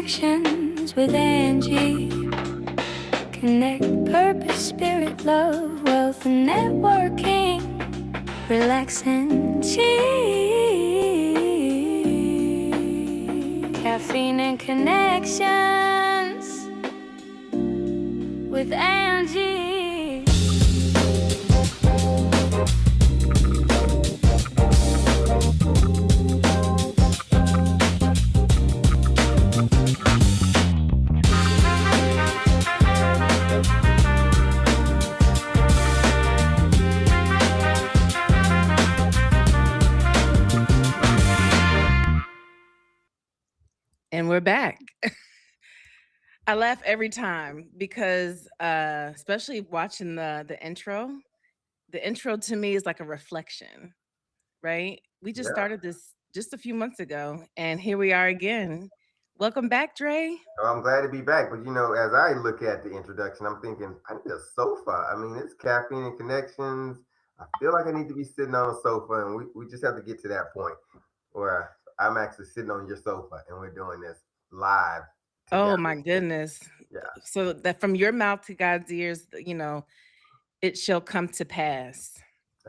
Connections with Angie. Connect purpose, spirit, love, wealth, and networking. Relax and chill. Caffeine and Connections with Angie. And we're back. I laugh every time because especially watching the intro. The intro to me is like a reflection, right? We just Yeah. started this just a few months ago and here we are again. Welcome back, Dre. Well, I'm glad to be back. But as I look at the introduction, I'm thinking I need a sofa. I mean, it's caffeine and connections. I feel like I need to be sitting on a sofa, and we just have to get to that point where I'm actually sitting on your sofa and we're doing this live Oh together. my goodness. Yeah, So that from your mouth to God's ears, it shall come to pass.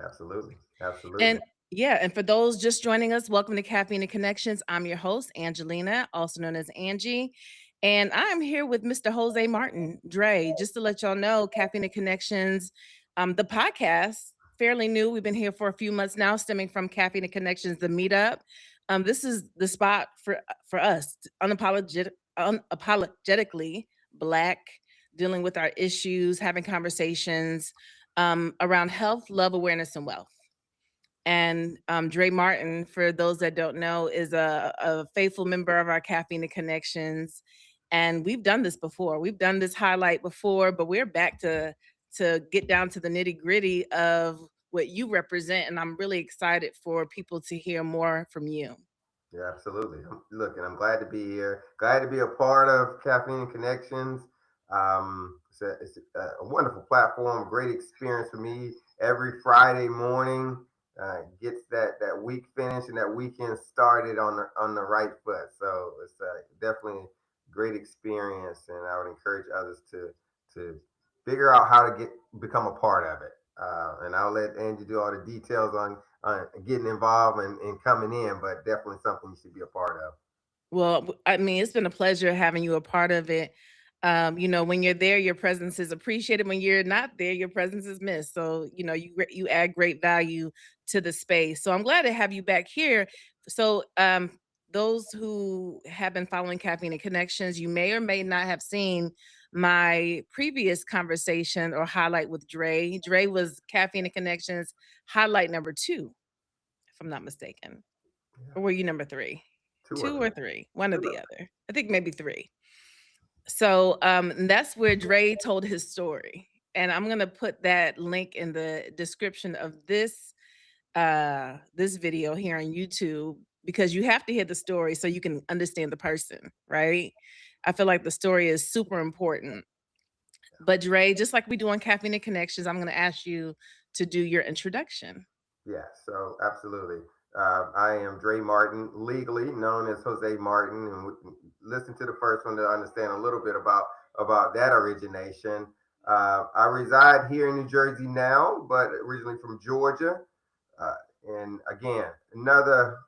absolutely, absolutely. And yeah, and for those just joining us, welcome to Caffeine and Connections. I'm your host, Angelina, also known as Angie. And I'm here with Mr. Jose Martin, Dre. Just to let y'all know, Caffeine and Connections, the podcast, fairly new. We've been here for a few months now, stemming from Caffeine and Connections, the meetup. This is the spot for us, unapologetically Black, dealing with our issues, having conversations around health, love, awareness, and wealth. And Dre Martin, for those that don't know, is a faithful member of our Caffeine and Connections. And we've done this before. We've done this highlight before, but we're back to get down to the nitty gritty of what you represent. And I'm really excited for people to hear more from you. Yeah, absolutely. Look, and I'm glad to be here. Glad to be a part of Caffeine and Connections. It's a wonderful platform, great experience for me. Every Friday morning gets that week finished and that weekend started on the right foot. So it's definitely a great experience, and I would encourage others to figure out how to become a part of it. And I'll let Angie do all the details on getting involved and coming in, but definitely something you should be a part of. Well, I mean, it's been a pleasure having you a part of it. When you're there, your presence is appreciated. When you're not there, your presence is missed. So, you add great value to the space. So I'm glad to have you back here. So, those who have been following Caffeine and Connections, you may or may not have seen my previous conversation or highlight with Dre. Dre was Caffeine and Connections highlight number 2, if I'm not mistaken. Yeah, Or were you number 3? two or 2 or three. 3, one or Two the of other. I think maybe 3. So, that's where Dre told his story, and I'm gonna put that link in the description of this video here on YouTube because you have to hear the story so you can understand the person, right? I feel like the story is super important. But Dre, just like we do on Caffeine and Connections, I'm gonna ask you to do your introduction. Yeah, so absolutely. I am Dre Martin, legally known as Jose Martin, and listen to the first one to understand a little bit about that origination. I reside here in New Jersey now, but originally from Georgia. Uh, and again, another,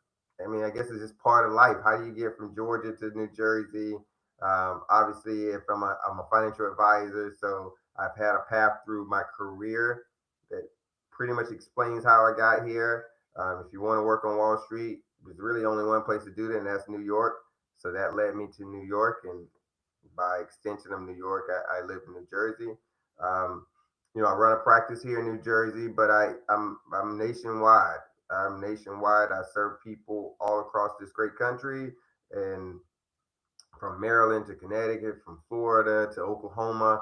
I mean, I guess it's just part of life. How do you get from Georgia to New Jersey? Obviously, if I'm a financial advisor, so I've had a path through my career that pretty much explains how I got here. If you want to work on Wall Street, there's really only one place to do that, and that's New York. So that led me to New York, and by extension of New York, I live in New Jersey. Um, I run a practice here in New Jersey, but I'm nationwide. I'm nationwide. I serve people all across this great country, and from Maryland to Connecticut, from Florida to Oklahoma,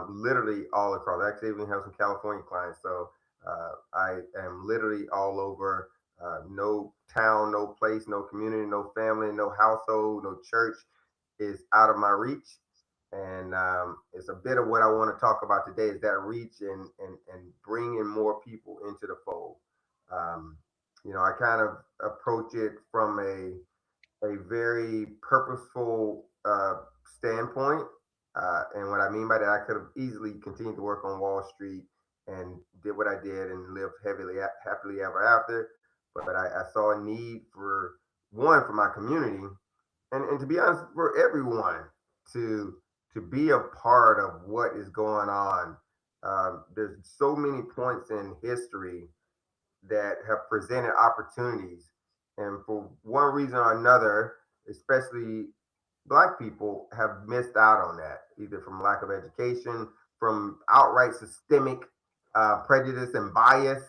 literally all across. I actually even have some California clients, so I am literally all over. No town, no place, no community, no family, no household, no church is out of my reach. And it's a bit of what I want to talk about today is that reach and bringing more people into the fold. Um, I kind of approach it from a very purposeful uh, standpoint. And what I mean by that, I could have easily continued to work on Wall Street and did what I did and lived happily ever after. But I saw a need for one, for my community, and to be honest, for everyone to to be a part of what is going on. There's so many points in history that have presented opportunities. And for one reason or another, especially Black people have missed out on that, either from lack of education, from outright systemic prejudice and bias,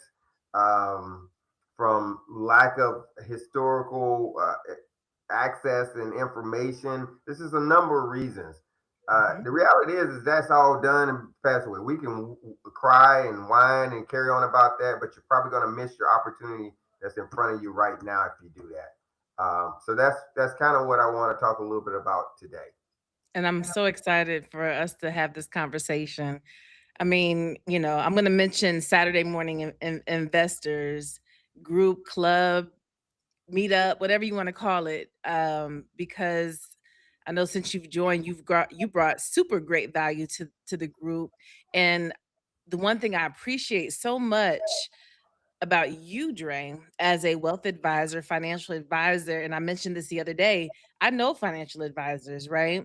um, from lack of historical access and information. This is a number of reasons. Mhm. The reality is that's all done and passed away. We can cry and whine and carry on about that, but you're probably going to miss your opportunity that's in front of you right now if you do that. So that's kind of what I want to talk a little bit about today. And I'm so excited for us to have this conversation. I mean, I'm going to mention Saturday morning investors group, club, meetup, whatever you want to call it, because I know since you've joined, you brought super great value to the group. And the one thing I appreciate so much about you, Dre, as a wealth advisor, financial advisor, and I mentioned this the other day. I know financial advisors, right?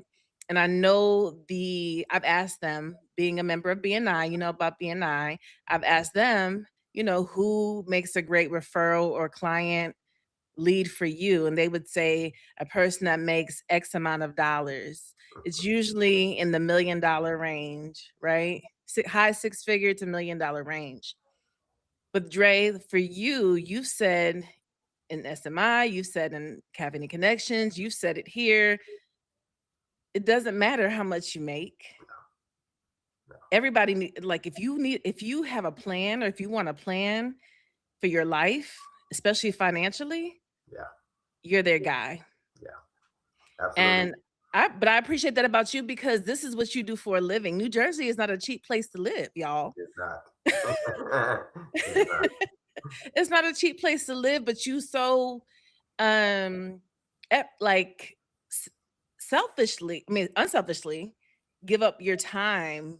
And I know I've asked them, being a member of BNI, about BNI, I've asked them, who makes a great referral or client lead for you, and they would say a person that makes X amount of dollars. It's usually in the $1 million range, right? High six figure to $1 million range. But Dre, for you, you've said in SMI, you've said in Caffeine and Connections, you've said it here. It doesn't matter how much you make. Everybody like if you have a plan or if you want a plan for your life, especially financially, Yeah, you're their guy. yeah, absolutely. And I appreciate that about you because this is what you do for a living. New Jersey is not a cheap place to live, y'all. It's not. It's not. It's not a cheap place to live, but you so um like s- selfishly, I mean unselfishly, give up your time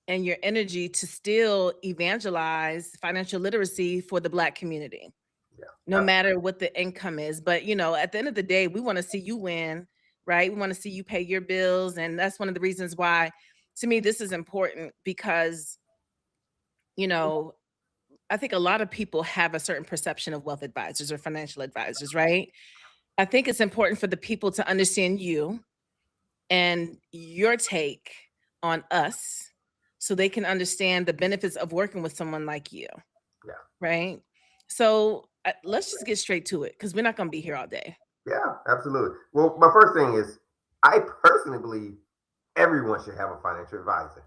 and your energy to still evangelize financial literacy for the Black community, Yeah, no absolutely. matter what the income is. But at the end of the day, we want to see you win, right? We want to see you pay your bills. And that's one of the reasons why, to me, this is important because, you know, I think a lot of people have a certain perception of wealth advisors or financial advisors, right? I think it's important for the people to understand you and your take on us so they can understand the benefits of working with someone like you, Yeah, right? So let's just get straight to it because we're not going to be here all day. yeah, absolutely. Well, my first thing is, I personally believe everyone should have a financial advisor,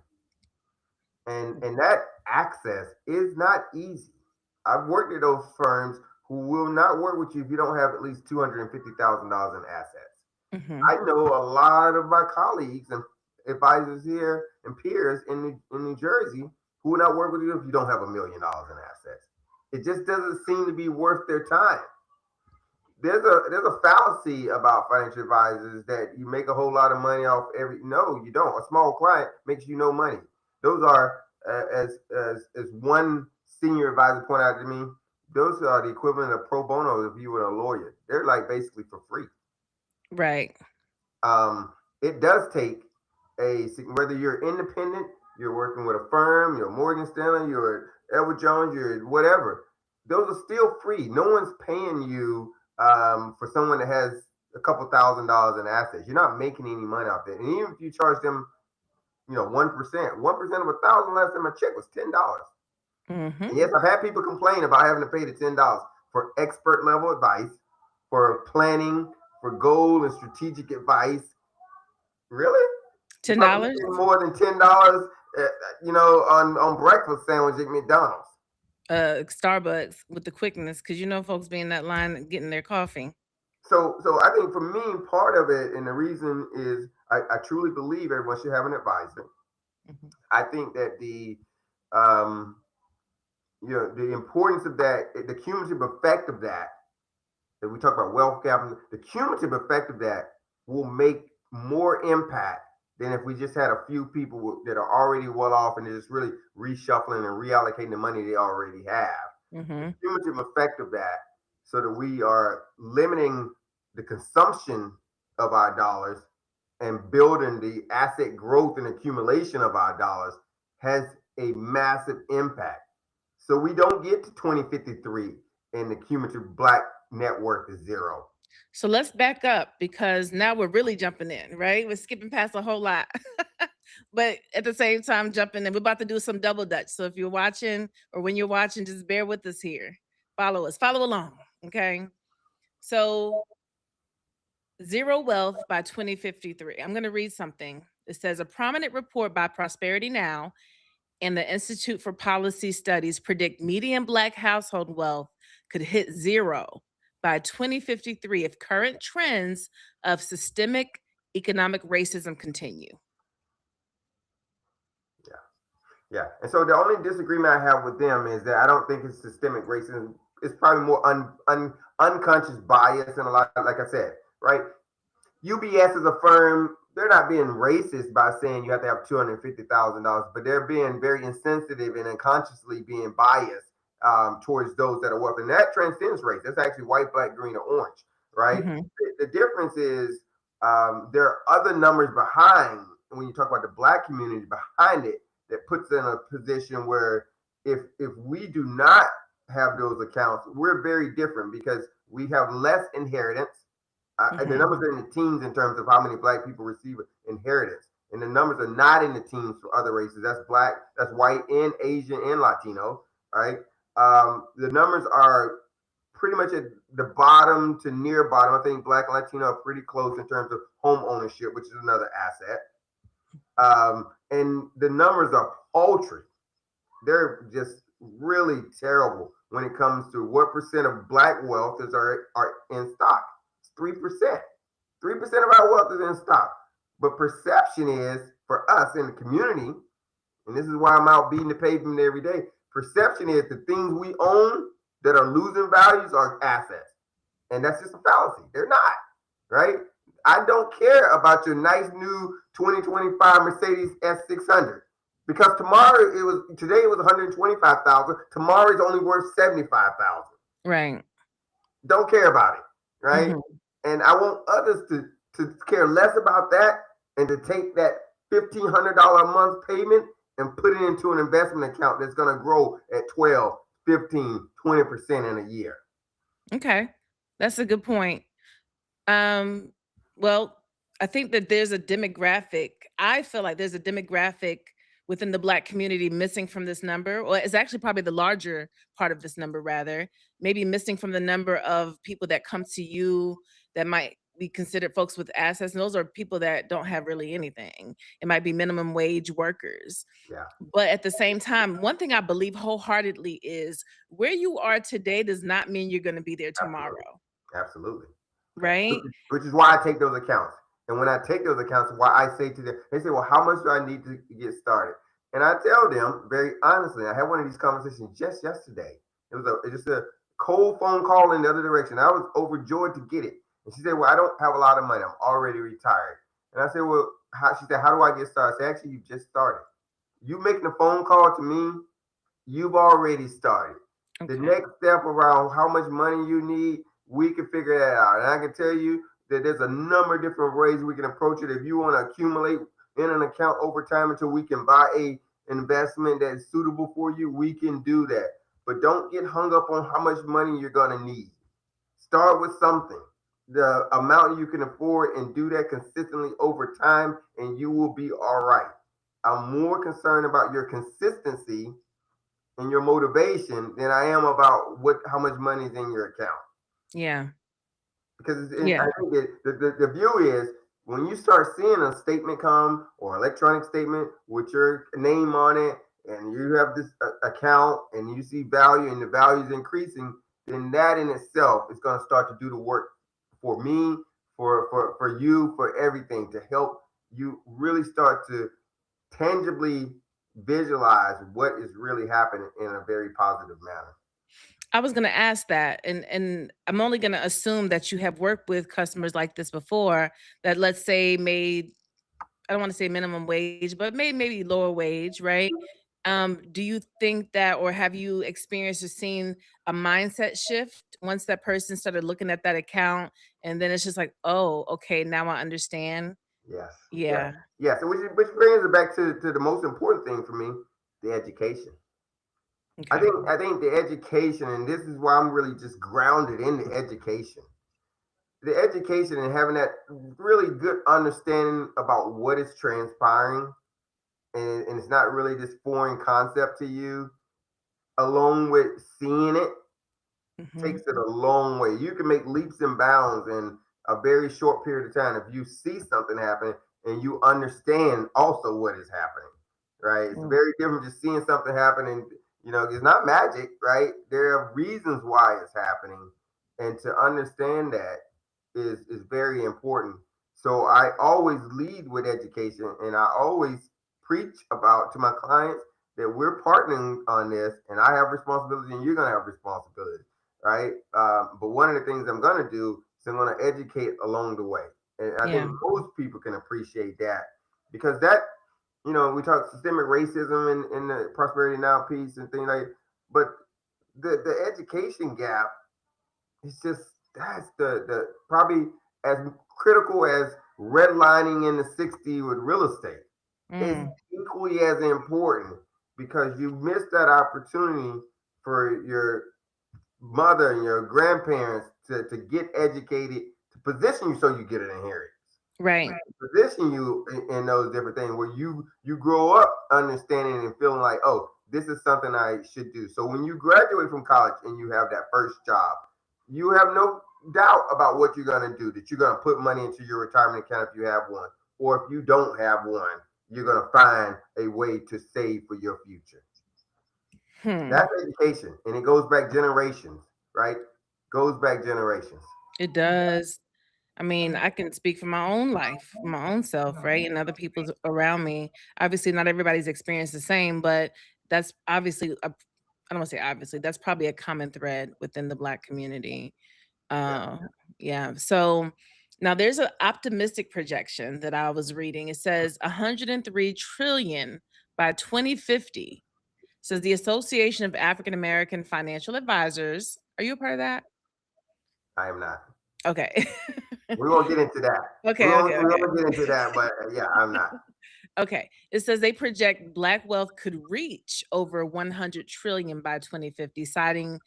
and that access is not easy. I've worked at those firms who will not work with you if you don't have at least $250,000 in assets. Hmm. I know a lot of my colleagues and advisors here and peers in New Jersey who will not work with you if you don't have $1 million in assets. It just doesn't seem to be worth their time. There's a fallacy about financial advisors that you make a whole lot of money off every. No, you don't. A small client makes you no money. Those are as one senior advisor pointed out to me. Those are the equivalent of pro bono if you were a lawyer. They're like basically for free. Right. It does take whether you're independent, you're working with a firm, you're Morgan Stanley, you're Edward Jones, you're whatever. Those are still free. No one's paying you for someone that has a couple $1,000s in assets. You're not making any money off that. And even if you charge them, 1% of 1,000 less than my check was $10. Hmm. And yes, I've had people complain about having to pay the $10 for expert level advice, for planning, for goal and strategic advice. Really? You $10. probably spend more than $10, on breakfast sandwich at McDonald's. Starbucks with the quickness, because folks be in that line getting their coffee. So I think for me, part of it, and the reason is I truly believe everyone should have an advisor. Mhm. I think that um, the importance of that, the cumulative effect of that, if we talk about wealth capital, the cumulative effect of that will make more impact than if we just had a few people that are already well off and they're just really reshuffling and reallocating the money they already have. The Hmm. cumulative effect of that, so that we are limiting the consumption of our dollars and building the asset growth and accumulation of our dollars, has a massive impact. So we don't get to 2053 and the cumulative black net worth is zero. So let's back up because now we're really jumping in, right? We're skipping past a whole lot. But at the same time, jumping in, we're about to do some double dutch. So if you're watching or when you're watching, just bear with us here. Follow us, follow along. Okay. So zero wealth by 2053. I'm going to read something. It says a prominent report by Prosperity Now and the Institute for Policy Studies predict median Black household wealth could hit zero by 2053 if current trends of systemic economic racism continue. Yeah. Yeah. And so the only disagreement I have with them is that I don't think it's systemic racism. It's probably more unconscious bias and a lot, like I said, right? UBS is a firm, they're not being racist by saying you have to have $250,000, but they're being very insensitive and unconsciously being biased towards those that are wealthy. And that transcends race. That's actually white, black, green, or orange, right? Mhm. The difference is there are other numbers behind, when you talk about the black community behind it, that puts in a position where if we do not have those accounts, we're very different because we have less inheritance. The Mhm. numbers are in the teens in terms of how many black people receive inheritance, and the numbers are not in the teens for other races. That's black, that's white, and Asian, and Latino. Right? The numbers are pretty much at the bottom to near bottom. I think black and Latino are pretty close in terms of home ownership, which is another asset. And the numbers are paltry. They're just really terrible when it comes to what percent of black wealth are in stock. It's 3%. 3% of our wealth is in stock. But perception is for us in the community, and this is why I'm out beating the pavement every day. Perception is the things we own that are losing values are assets. And that's just a fallacy. They're not, right? I don't care about your nice new 2025 Mercedes S600 because tomorrow today it was 125,000. Tomorrow is only worth 75,000. Right. Don't care about it, right? Mhm. And I want others to care less about that and to take that $1,500 a month payment and put it into an investment account that's going to grow at 12, 15, 20% in a year. Okay. That's a good point. Um, well, I think that there's a demographic. I feel like there's a demographic within the Black community missing from this number, or it's actually probably the larger part of this number, rather, maybe missing from the number of people that come to you that might be considered folks with assets. And those are people that don't have really anything. It might be minimum wage workers. Yeah, But at the same time, one thing I believe wholeheartedly is where you are today does not mean you're going to be there absolutely. tomorrow, Absolutely. right? Which is why I take those accounts. And when I take those accounts, why I say to them, they say, well, how much do I need to get started? And I tell them very honestly, I had one of these conversations just yesterday. It's just a cold phone call in the other direction. I was overjoyed to get it. And she said, well, I don't have a lot of money. I'm already retired. And I said, well, she said, how do I get started? I said, actually, you just started. You making a phone call to me, you've already started. The Okay. next step around how much money you need, we can figure that out. And I can tell you that there's a number of different ways we can approach it. If you want to accumulate in an account over time until we can buy a investment that's suitable for you, we can do that. But don't get hung up on how much money you're going to need. Start with something, the amount you can afford, and do that consistently over time, and you will be all right. I'm more concerned about your consistency and your motivation than I am about what how much money is in your account. Yeah. Because I Yeah. think the view is when you start seeing a statement come or electronic statement with your name on it, and you have this account and you see value and the value is increasing, then that in itself is going to start to do the work for me, for you, for everything to help you really start to tangibly visualize what is really happening in a very positive manner. I was gonna ask that, and I'm only gonna assume that you have worked with customers like this before that, let's say, made, I don't want to say minimum wage, but maybe lower wage, right? Do you think that, or have you experienced or seen a mindset shift once that person started looking at that account, and then it's just like, oh, okay, now I understand. Yes, yes, Yeah. yes. And which brings it back to the most important thing for me, the education. Okay. I think the education, and this is why I'm really just grounded in the education. The education and having that really good understanding about what is transpiring, and it's not really this foreign concept to you, along with seeing it, Hmm. takes it a long way. You can make leaps and bounds in a very short period of time if you see something happen and you understand also what is happening. Right? It's very different just seeing something happen, and it's not magic, right? There are reasons why it's happening, and to understand that is very important. So I always lead with education, and I always preach about to my clients that we're partnering on this, and I have responsibility, and you're gonna have responsibility, right? But one of the things I'm going to do is I'm going to educate along the way. And I think Yeah. most people can appreciate that because that, we talk systemic racism in the prosperity now piece and things like, but the education gap is just, that's the probably as critical as redlining in the 60s with real estate. It's Mm. equally as important because you missed that opportunity for your mother and your grandparents to get educated to position you so you get an inheritance, Right. position you in those different things where you grow up understanding and feeling like, oh, this is something I should do. So when you graduate from college and you have that first job, you have no doubt about what you're going to do, that you're going to put money into your retirement account if you have one, or if you don't have one, you're going to find a way to save for your future. Hmm. That's education, and it goes back generations, right? Goes back generations. It does. I mean, I can speak for my own life, my own self, right? And other people's around me. Obviously, not everybody's experience the same, but that's obviously I don't want to say obviously, that's probably a common thread within the Black community. Yeah, Uh, yeah. So now there's an optimistic projection that I was reading. It says 103 trillion by 2050. Says the Association of African American Financial Advisors. Are you a part of that? I am not. Okay. We won't get into that. Okay, okay, We okay. won't get into that, but yeah, I'm not. Okay. It says they project Black wealth could reach over 100 trillion by 2050, citing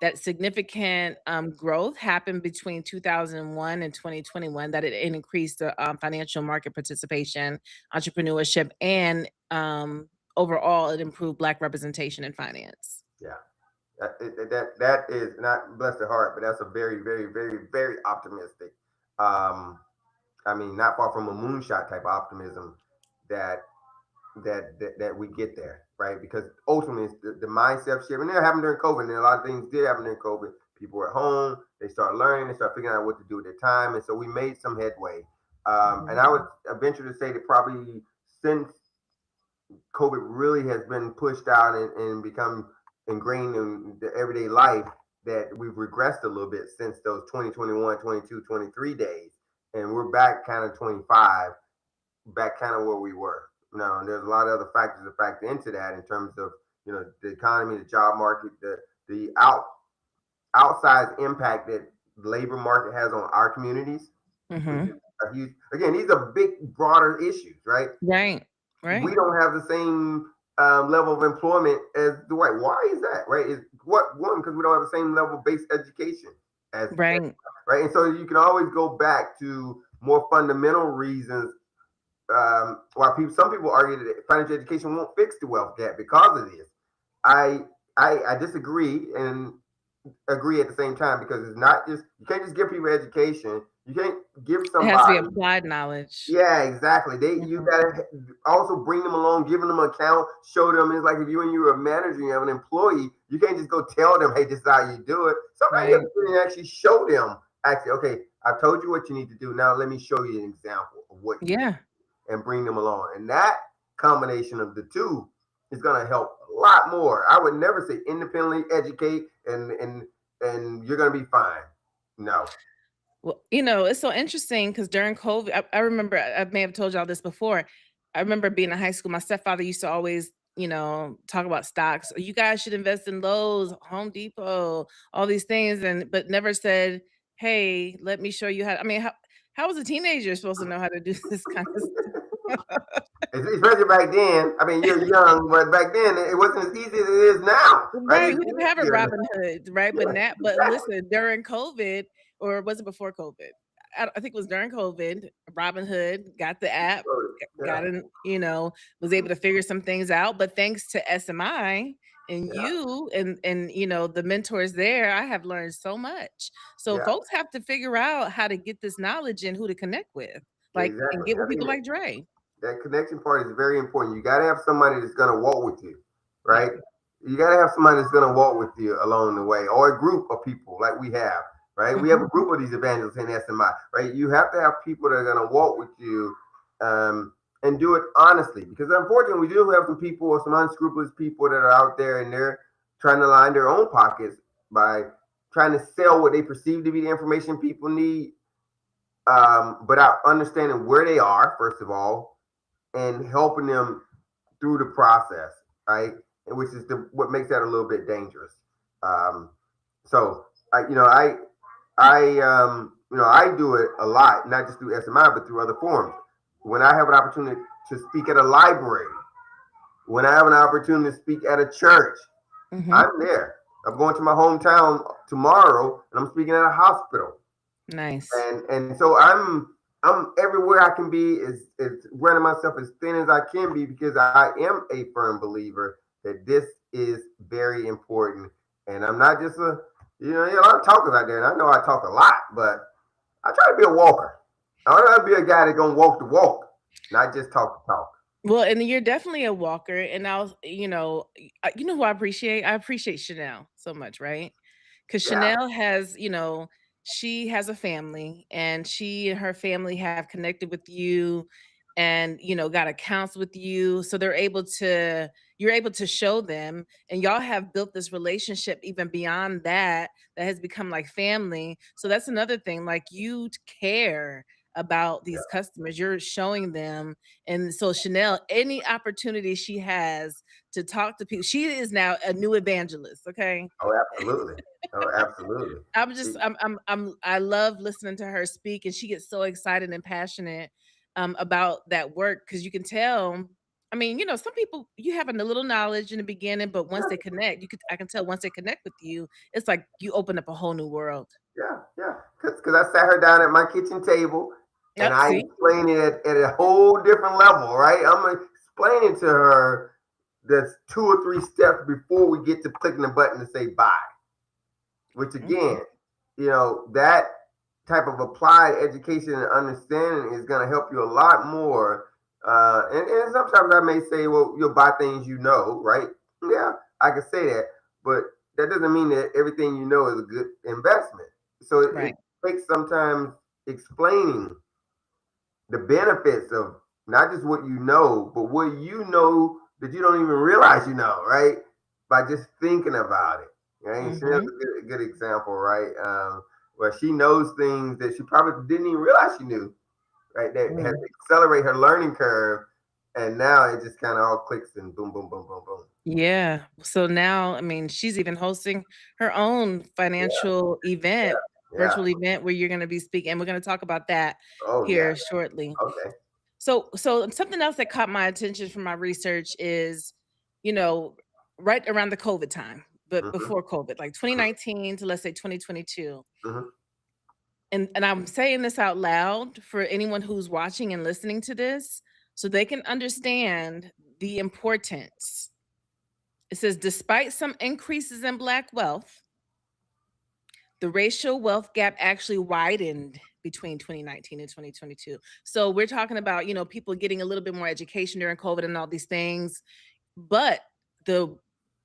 that significant growth happened between 2001 and 2021, that it increased the financial market participation, entrepreneurship, and overall it improved Black representation in finance. Yeah, that is not, bless the heart, but that's a very, very, very, very optimistic. Um, I mean, not far from a moonshot type of optimism that that we get there, right? Because ultimately, it's the mindset shift, and that happened during COVID. And a lot of things did happen during COVID. People were at home, they start learning, they start figuring out what to do with their time, and so we made some headway. And Mhm. I would venture to say that probably since COVID really has been pushed out and become ingrained in the everyday life, that we've regressed a little bit since those 2021, 22, 23 days. And we're back kind of 25, back kind of where we were. Now, and there's a lot of other factors that factor into that in terms of, the economy, the job market, the outsized impact that the labor market has on our communities, which is Mhm. a huge, again, these are big, broader issues, right? Right. We Right. don't have the same level of employment as the white. Why is that? Right? Is what one, because we don't have the same level of base education as Right. right, and so you can always go back to more fundamental reasons why some people argue that financial education won't fix the wealth gap because of this. I I disagree and agree at the same time because it's not just, you can't just give people education. You can't give It has to be somebody, applied knowledge. yeah, exactly. You Mhm. gotta also bring them along, giving them an account, show them. It's like if you and you're a manager, you have an employee, you can't just go tell them, hey, this is how you do it. Sometimes you have Right. to actually show them, actually, okay, I've told you what you need to do. Now let me show you an example of what you need, Yeah. and bring them along. And that combination of the two is going to help a lot more. I would never say independently educate and you're going to be fine. No. Well, it's so interesting because during COVID, I remember, I may have told y'all this before. I remember being in high school. My stepfather used to always, talk about stocks. You guys should invest in Lowe's, Home Depot, all these things, but never said, "Hey, let me show you how." I mean, how was a teenager supposed to know how to do this kind of stuff? Especially back then. I mean, you're young, but back then it wasn't as easy as it is now, right? Right, It's we didn't have a easier. Robin Hood, right? But Yeah, now, but exactly. listen, during COVID, or was it before COVID? I think it was during COVID. Robin Hood got the app, Yeah, got in, was able to figure some things out. But thanks to SMI and yeah, you and the mentors there, I have learned so much. So yeah. folks have to figure out how to get this knowledge and who to connect with, like, and Exactly. get with I think people like Dre. that connection part is very important. You got to have somebody that's going to walk with you, Yep. right? You got to have somebody that's going to walk with you along the way, or a group of people like we have, right? We have Hmm. a group of these evangelists in SMI, right? You have to have people that are going to walk with you and do it honestly, because unfortunately, we do have some people or some unscrupulous people that are out there and they're trying to line their own pockets by trying to sell what they perceive to be the information people need, without understanding where they are, first of all, and helping them through the process, right? And which is what makes that a little bit dangerous. Um, so I do it a lot, not just through SMI, but through other forums. When I have an opportunity to speak at a library, when I have an opportunity to speak at a church, Hmm. I'm there. I'm going to my hometown tomorrow, and I'm speaking at a hospital. Nice. And so I'm everywhere I can be, is running myself as thin as I can be, because I am a firm believer that this is very important. And I'm not just a lot of talkers out there, and I know I talk a lot, but I try to be a walker. I want to be a guy that's gonna walk the walk, not just talk the talk. Well, and you're definitely a walker, and I'll, who I appreciate? I appreciate Chanel so much, right? Because Yeah, Chanel has, she has a family, and she and her family have connected with you, and got accounts with you, so you're able to show them, and y'all have built this relationship even beyond that, that has become like family. So that's another thing, like care about yeah. these customers, you're showing them. And so Chanel, any opportunity she has to talk to people, she is now a new evangelist. Okay. Oh, absolutely. Oh, absolutely. I love listening to her speak, and she gets so excited and passionate about that work, because you can tell. I mean, some people, you have a little knowledge in the beginning, but once they connect, I can tell once they connect with you, it's like you open up a whole new world. Yeah. Because I sat her down at my kitchen table and Yep. I See. explained it at a whole different level, right? I'm explaining to her that's 2 or 3 steps before we get to clicking the button to say bye, which again, Mhm. that type of applied education and understanding is going to help you a lot more. And sometimes I may say, well, you'll buy things right? Yeah, I can say that, but that doesn't mean that everything you know is a good investment. So it Right. takes sometimes explaining the benefits of not just what you know, but what you know that you don't even realize right? By just thinking about it. Right? And Chanel's Hmm. a good example, right? Where she knows things that she probably didn't even realize she knew, right? That has to accelerate her learning curve. And now it just kind of all clicks and boom, boom, boom, boom, boom. Yeah. So now, I mean, she's even hosting her own Yeah, financial event, yeah. virtual event, where you're going to be speaking. And we're going to talk about that Oh, yeah. here shortly. Okay. So something else that caught my attention from my research is, you know, right around the COVID time, but Mm-hmm, before COVID, like mm-hmm, 2019 to, let's say, 2022. mm-hmm. And I'm saying this out loud for anyone who's watching and listening to this, so they can understand the importance. It says, despite some increases in Black wealth, the racial wealth gap actually widened between 2019 and 2022. So we're talking about, people getting a little bit more education during COVID and all these things, but the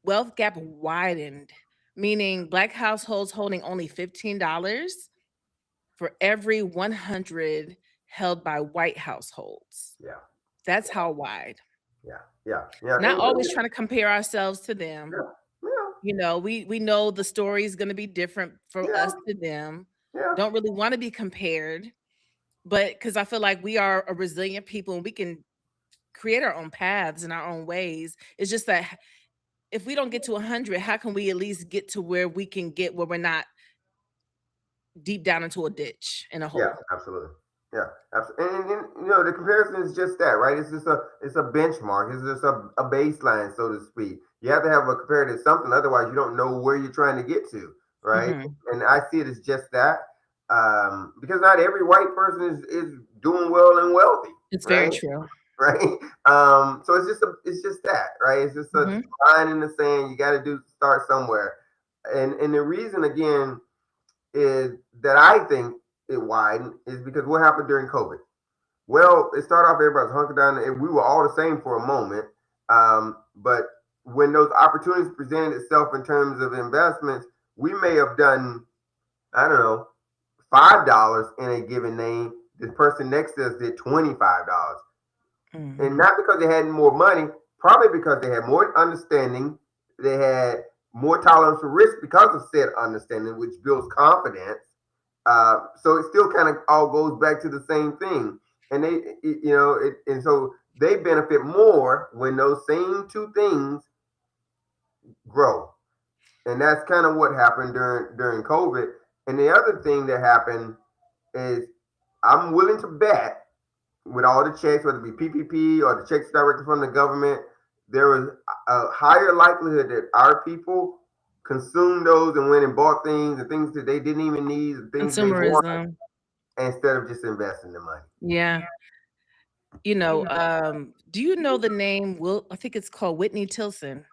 wealth gap widened, meaning Black households holding only $15 for every 100 held by white households. Yeah, That's how wide. Yeah. Not always trying to compare ourselves to them. Yeah. You know, we know the story is going to be different for Yeah. us to them. Yeah. Don't really want to be compared, but because I feel like we are a resilient people and we can create our own paths and our own ways. It's just that if we don't get to 100, how can we at least get to where we can get where we're not deep down into a ditch and a Yeah, hole? absolutely. Yeah, absolutely. The comparison is just that, right? It's a benchmark. It's just a baseline, so to speak. You have to have a comparative something, otherwise you don't know where you're trying to get to, right? Mhm. And I see it as just that, because not every white person is doing well and wealthy, It's very right? true. Right. So it's just that, right? It's just a Mhm. line in the sand. You got to start somewhere, and the reason again is that I think it widened is because what happened during COVID? Well, it started off everybody was hunkered down and we were all the same for a moment. But when those opportunities presented itself in terms of investments, we may have done, I don't know, $5 in a given name. The person next to us did $25. Mhm. And not because they had more money, probably because they had more understanding, they had more tolerance for risk because of said understanding, which builds confidence. So it still kind of all goes back to the same thing, and and so they benefit more when those same two things grow, and that's kind of what happened during COVID. And the other thing that happened is, I'm willing to bet with all the checks, whether it be PPP or the checks directly from the government, there was a higher likelihood that our people consumed those and went and bought things and things that they didn't even need, and things they want, Consumerism. instead of just investing the money. Yeah. Do you know the name I think it's called Whitney Tilson.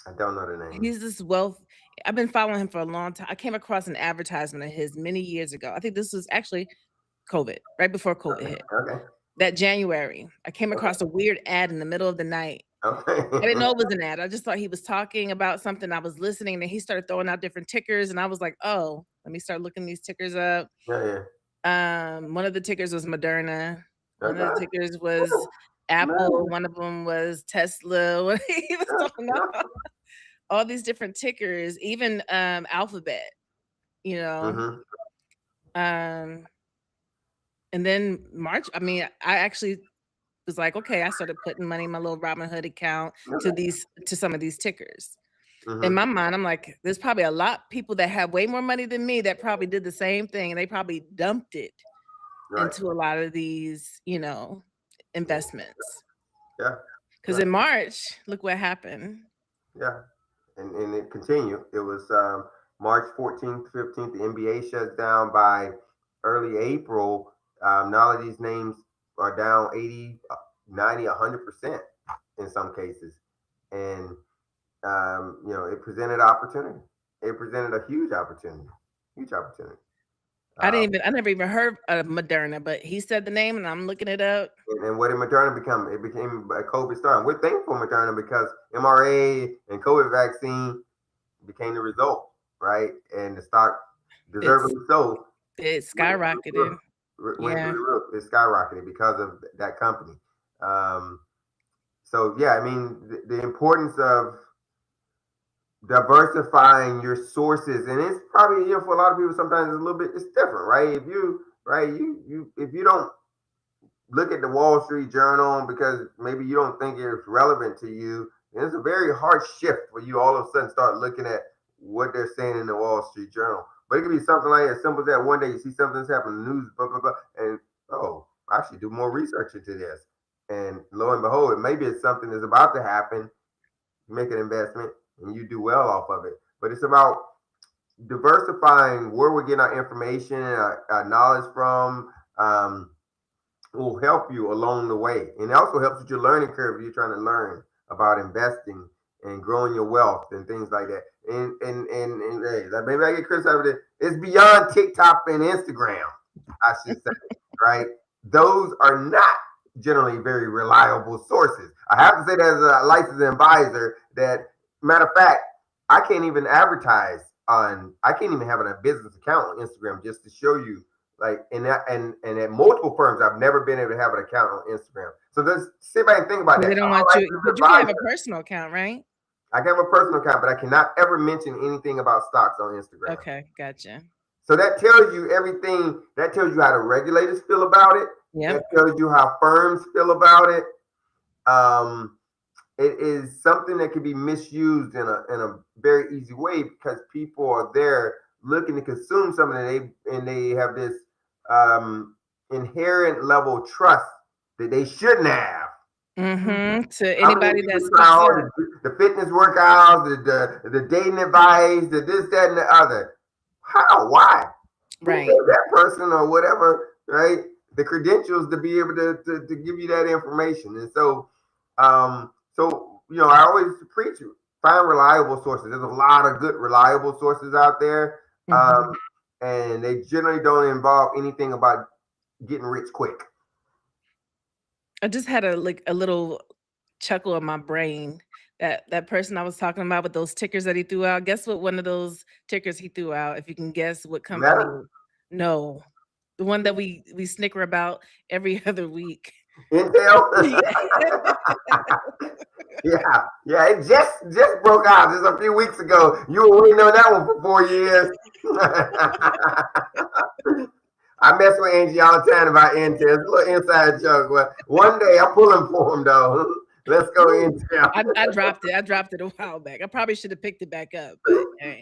I don't know the name. He's this wealth I've been following him for a long time. I came across an advertisement of his many years ago. I think this was actually COVID, right before COVID Okay. hit. Okay. That January, I came across a weird ad in the middle of the night. Okay. I didn't know it was an ad. I just thought he was talking about something. I was listening, and he started throwing out different tickers, and I was like, "Oh, let me start looking these tickers up." Yeah. Yeah. One of the tickers was Moderna. One of the Okay. tickers was Apple. Man. One of them was Tesla. He was Yeah. throwing Yeah. out all these different tickers, even Alphabet. You know, Mm-hmm. um, and then March. I mean, I actually was like, okay, I started putting money in my little Robinhood account Okay. to some of these tickers. In Mm-hmm. my mind, I'm like, there's probably a lot people that have way more money than me that probably did the same thing, and they probably dumped it Right. into a lot of these, investments. Yeah. Because Yeah. in March, look what happened. Yeah. And it continued. It was March 14th, 15th. The NBA shuts down by early April. Now these names are down 80, 90, 100% in some cases. And, it presented opportunity. It presented a huge opportunity. Huge opportunity. Um, I never even heard of Moderna, but he said the name, and I'm looking it up. and what did Moderna become? It became a COVID star. And we're thankful for Moderna because mRNA and COVID vaccine became the result, right? And the stock, It's deservedly so, it went through the roof. skyrocketed. Went through Yeah. the roof. It skyrocketed because of that company. Um, so yeah, I mean the importance of diversifying your sources, and it's probably for a lot of people sometimes it's a little bit it's different, right? If you right you if you don't look at the Wall Street Journal because maybe you don't think it's relevant to you. And it's a very hard shift for you all of a sudden start looking at what they're saying in the Wall Street Journal. But it could be something like as simple as that. One day you see something that's happening in the news, blah, blah, blah, and oh, I should do more research into this. And lo and behold, maybe it's something that's about to happen. You make an investment and you do well off of it. But it's about diversifying where we're getting our information, our knowledge from. Will help you along the way. And it also helps with your learning curve if you're trying to learn about investing and growing your wealth and things like that. And hey, like maybe I get criticized with it. It's beyond TikTok and Instagram, I should say, right? Those are not generally very reliable sources. I have to say that as a licensed advisor that matter of fact, I can't even advertise I can't even have a business account on Instagram just to show you Like and at multiple firms, I've never been able to have an account on Instagram. So just sit back and think about They that. don't want you, but you can have a personal account, right? I can have a personal account, but I cannot ever mention anything about stocks on Instagram. Okay, gotcha. So that tells you everything. That tells you how the regulators feel about it. Yeah. That tells you how firms feel about it. It is something that can be misused in a very easy way because people are there looking to consume something and they have this inherent level of trust that they shouldn't have. To anybody that's the fitness workouts, the dating advice, the this, that, and the other. How? Why? Right. Who gave that person or whatever, right? The credentials to be able to give you that information. And so, I always preach find reliable sources. There's a lot of good reliable sources out there, and they generally don't involve anything about getting rich quick. I just had a little chuckle in my brain. That person I was talking about with those tickers that he threw out. Guess what? One of those tickers he threw out. If you can guess what company? Meta? No, the one that we snicker about every other week. Intel. yeah. It just broke out just a few weeks ago. You were waiting on that one for 4 years. I mess with Angie all the time about Intel. It's a little inside joke, but one day I'm pulling for him though. Let's go Intel. I dropped it. I dropped it a while back. I probably should have picked it back up. But hey.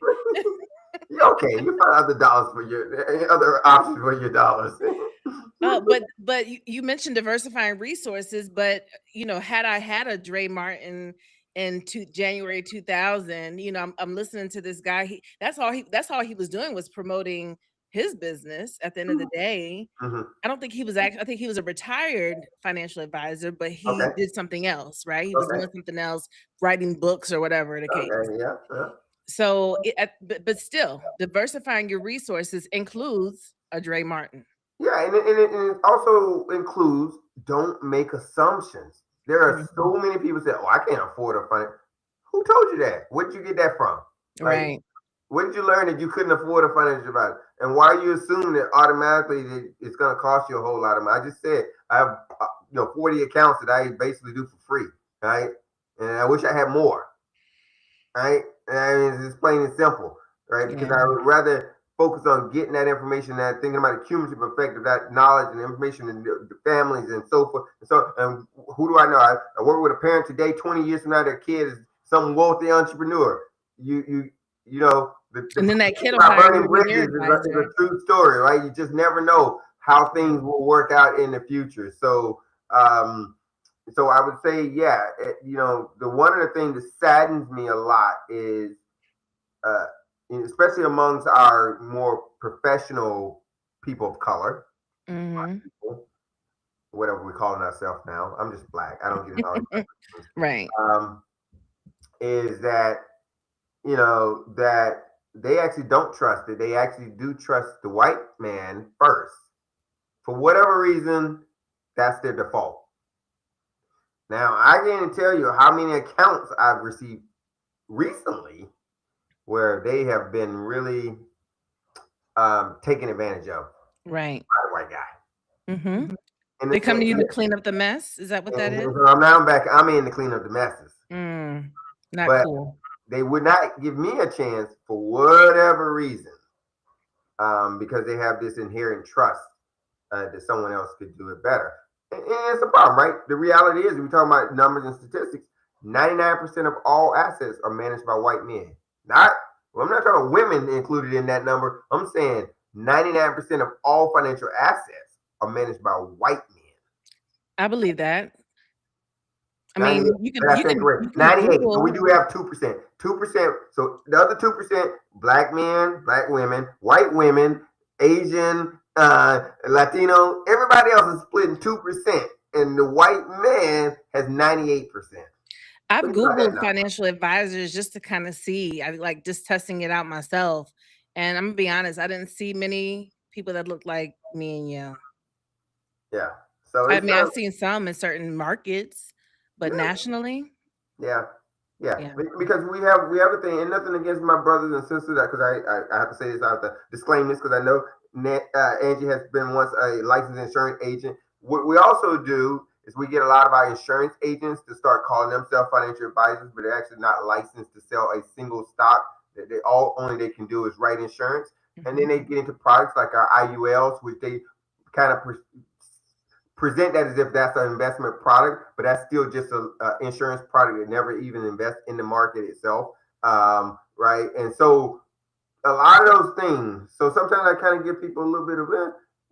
Okay, you find other dollars for your other options for your dollars. But you mentioned diversifying resources, but had I had a Dre Martin in January 2000, I'm listening to this guy. That's all he was doing was promoting his business at the end of the day. I don't think he was I think he was a retired financial advisor, but he did something else, right? He was doing something else, writing books or whatever the case. Yeah. So, but still, diversifying your resources includes a Dre Martin. Yeah, and it also includes don't make assumptions. There are so many people say, "Oh, I can't afford a fund." Who told you that? Where did you get that from? Right. When did you learn that you couldn't afford a financial advisor? And why are you assuming that automatically that it's going to cost you a whole lot of money? I just said I have 40 accounts that I basically do for free, right? And I wish I had more, right? And it's plain and simple, right? Because I would rather focus on getting that information and thinking about the cumulative effect of that knowledge and information and the families and so forth. And who do I know? I work with a parent today, 20 years from now, their kid is some wealthy entrepreneur. And then that kid burning bridges is a true story, right? You just never know how things will work out in the future. So, so I would say, the one of the things that saddens me a lot is, especially amongst our more professional people of color, whatever we're calling ourselves now. I'm just black. I don't get it. Right. Is that that they actually don't trust it. They actually do trust the white man first. For whatever reason, that's their default. Now, I can't tell you how many accounts I've received recently where they have been really taken advantage of. Right. By the white guy. And they come to you to clean up the mess? Is that what that is? I'm back. I'm in to clean up the messes. Not cool. They would not give me a chance for whatever reason, because they have this inherent trust that someone else could do it better. And it's a problem, right? The reality is, we're talking about numbers and statistics. 99% of all assets are managed by white men. I'm not talking about women included in that number. I'm saying 99% of all financial assets are managed by white men. I believe that. I mean, you can 98. So we do have 2%. 2%. So the other 2%, black men, black women, white women, Asian, Latino, everybody else is splitting 2%. And the white man has 98%. I've Googled financial advisors just to kind of see. I like just testing it out myself. And I'm gonna be honest, I didn't see many people that look like me and you. Yeah. So I've seen some in certain markets, but nationally. Yeah. Because we have a thing, and nothing against my brothers and sisters, because I have to say this, I have to disclaim this, because I know Angie has been once a licensed insurance agent. What we also do is we get a lot of our insurance agents to start calling themselves financial advisors, but they're actually not licensed to sell a single stock. That they all only they can do is write insurance, and then they get into products like our IULs, which they kind of present that as if that's an investment product, but that's still just a insurance product that never even invests in the market itself, right? And so a lot of those things. So sometimes I kind of give people a little bit of,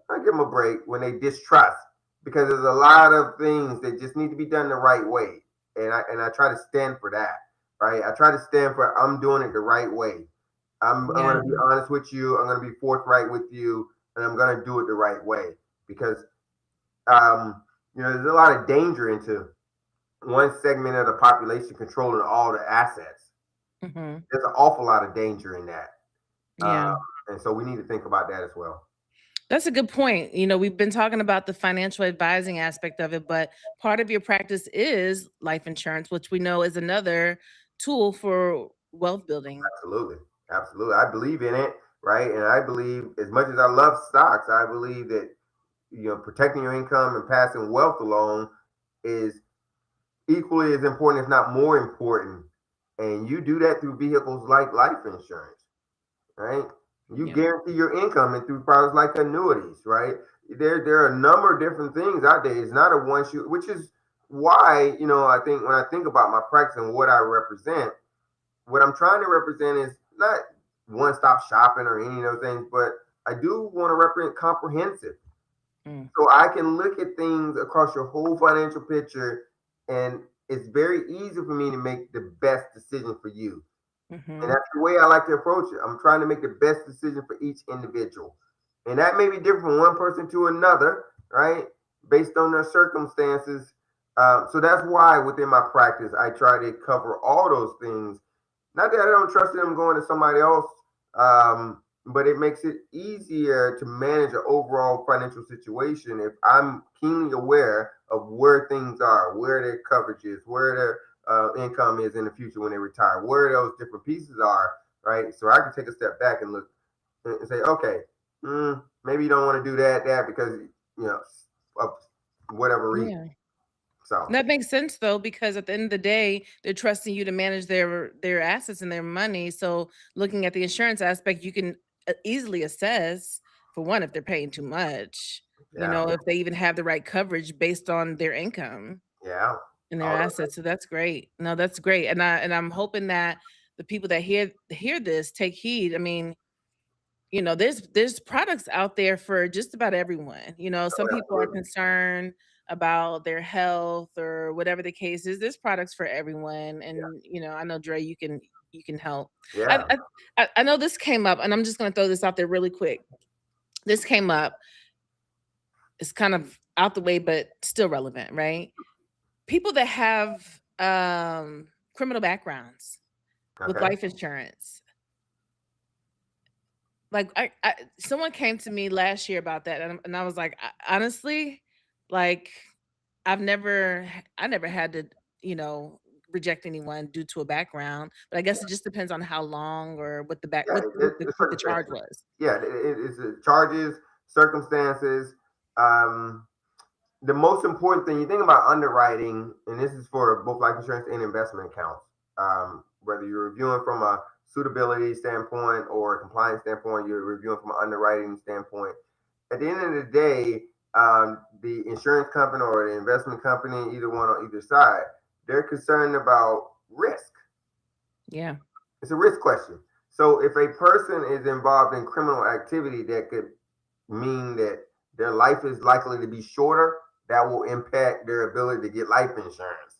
I give them a break when they distrust because there's a lot of things that just need to be done the right way, and I try to stand for that, right? I try to stand for I'm doing it the right way. I'm going Yeah. to be honest with you. I'm going to be forthright with you, and I'm going to do it the right way because there's a lot of danger into one segment of the population controlling all the assets. Hmm. There's an awful lot of danger in that. Uh, Yeah. and so we need to think about that as well. That's a good point. We've been talking about the financial advising aspect of it, but part of your practice is life insurance, which we know is another tool for wealth building. Absolutely. Absolutely. I believe in it, right? And I believe, as much as I love stocks, I believe that, protecting your income and passing wealth along is equally as important, if not more important. And you do that through vehicles like life insurance, right? You Yep. guarantee your income and through products like annuities, right? There are a number of different things out there. It's not a one shoe, which is why, I think when I think about my practice and what I represent, what I'm trying to represent is not one stop shopping or any of those things, but I do want to represent comprehensive. Mm. So I can look at things across your whole financial picture, and it's very easy for me to make the best decision for you. And Hmm. that's the way I like to approach it. I'm trying to make the best decision for each individual. And that may be different from one person to another, right? Based on their circumstances. So that's why within my practice, I try to cover all those things. Not that I don't trust them going to somebody else, but it makes it easier to manage an overall financial situation if I'm keenly aware of where things are, where their coverage is, where their income is in the future when they retire, where those different pieces are, right? So I can take a step back and look and say, okay, maybe you don't want to do that because of whatever reason. Yeah. So That makes sense though, because at the end of the day, they're trusting you to manage their assets and their money. So looking at the insurance aspect, you can easily assess for one if they're paying too much, yeah, if they even have the right coverage based on their income yeah, and their all of assets. So that's great. No, that's great. And I'm hoping that the people that hear this take heed. I mean, there's products out there for just about everyone. Some that. people are Absolutely, concerned about their health or whatever the case is. There's products for everyone, and I know Dre, you can help. I yeah, I, I know this came up, and I'm just going to throw this out there really quick. This came up. It's kind of out the way, but still relevant, right? People that have criminal backgrounds with okay, life insurance. Like someone came to me last year about that, and I was like, honestly, like I never had to, you know, reject anyone due to a background, but I guess it just depends on how long or what the back yeah, the what the charge circumstances. was. Yeah, it's the charges, circumstances. Um, the most important thing you think about underwriting, and this is for both life insurance and investment accounts, whether you're reviewing from a suitability standpoint or a compliance standpoint, you're reviewing from an underwriting standpoint. At the end of the day, the insurance company or the investment company, either one on either side, they're concerned about risk. Yeah. It's a risk question. So if a person is involved in criminal activity that could mean that their life is likely to be shorter, that will impact their ability to get life insurance.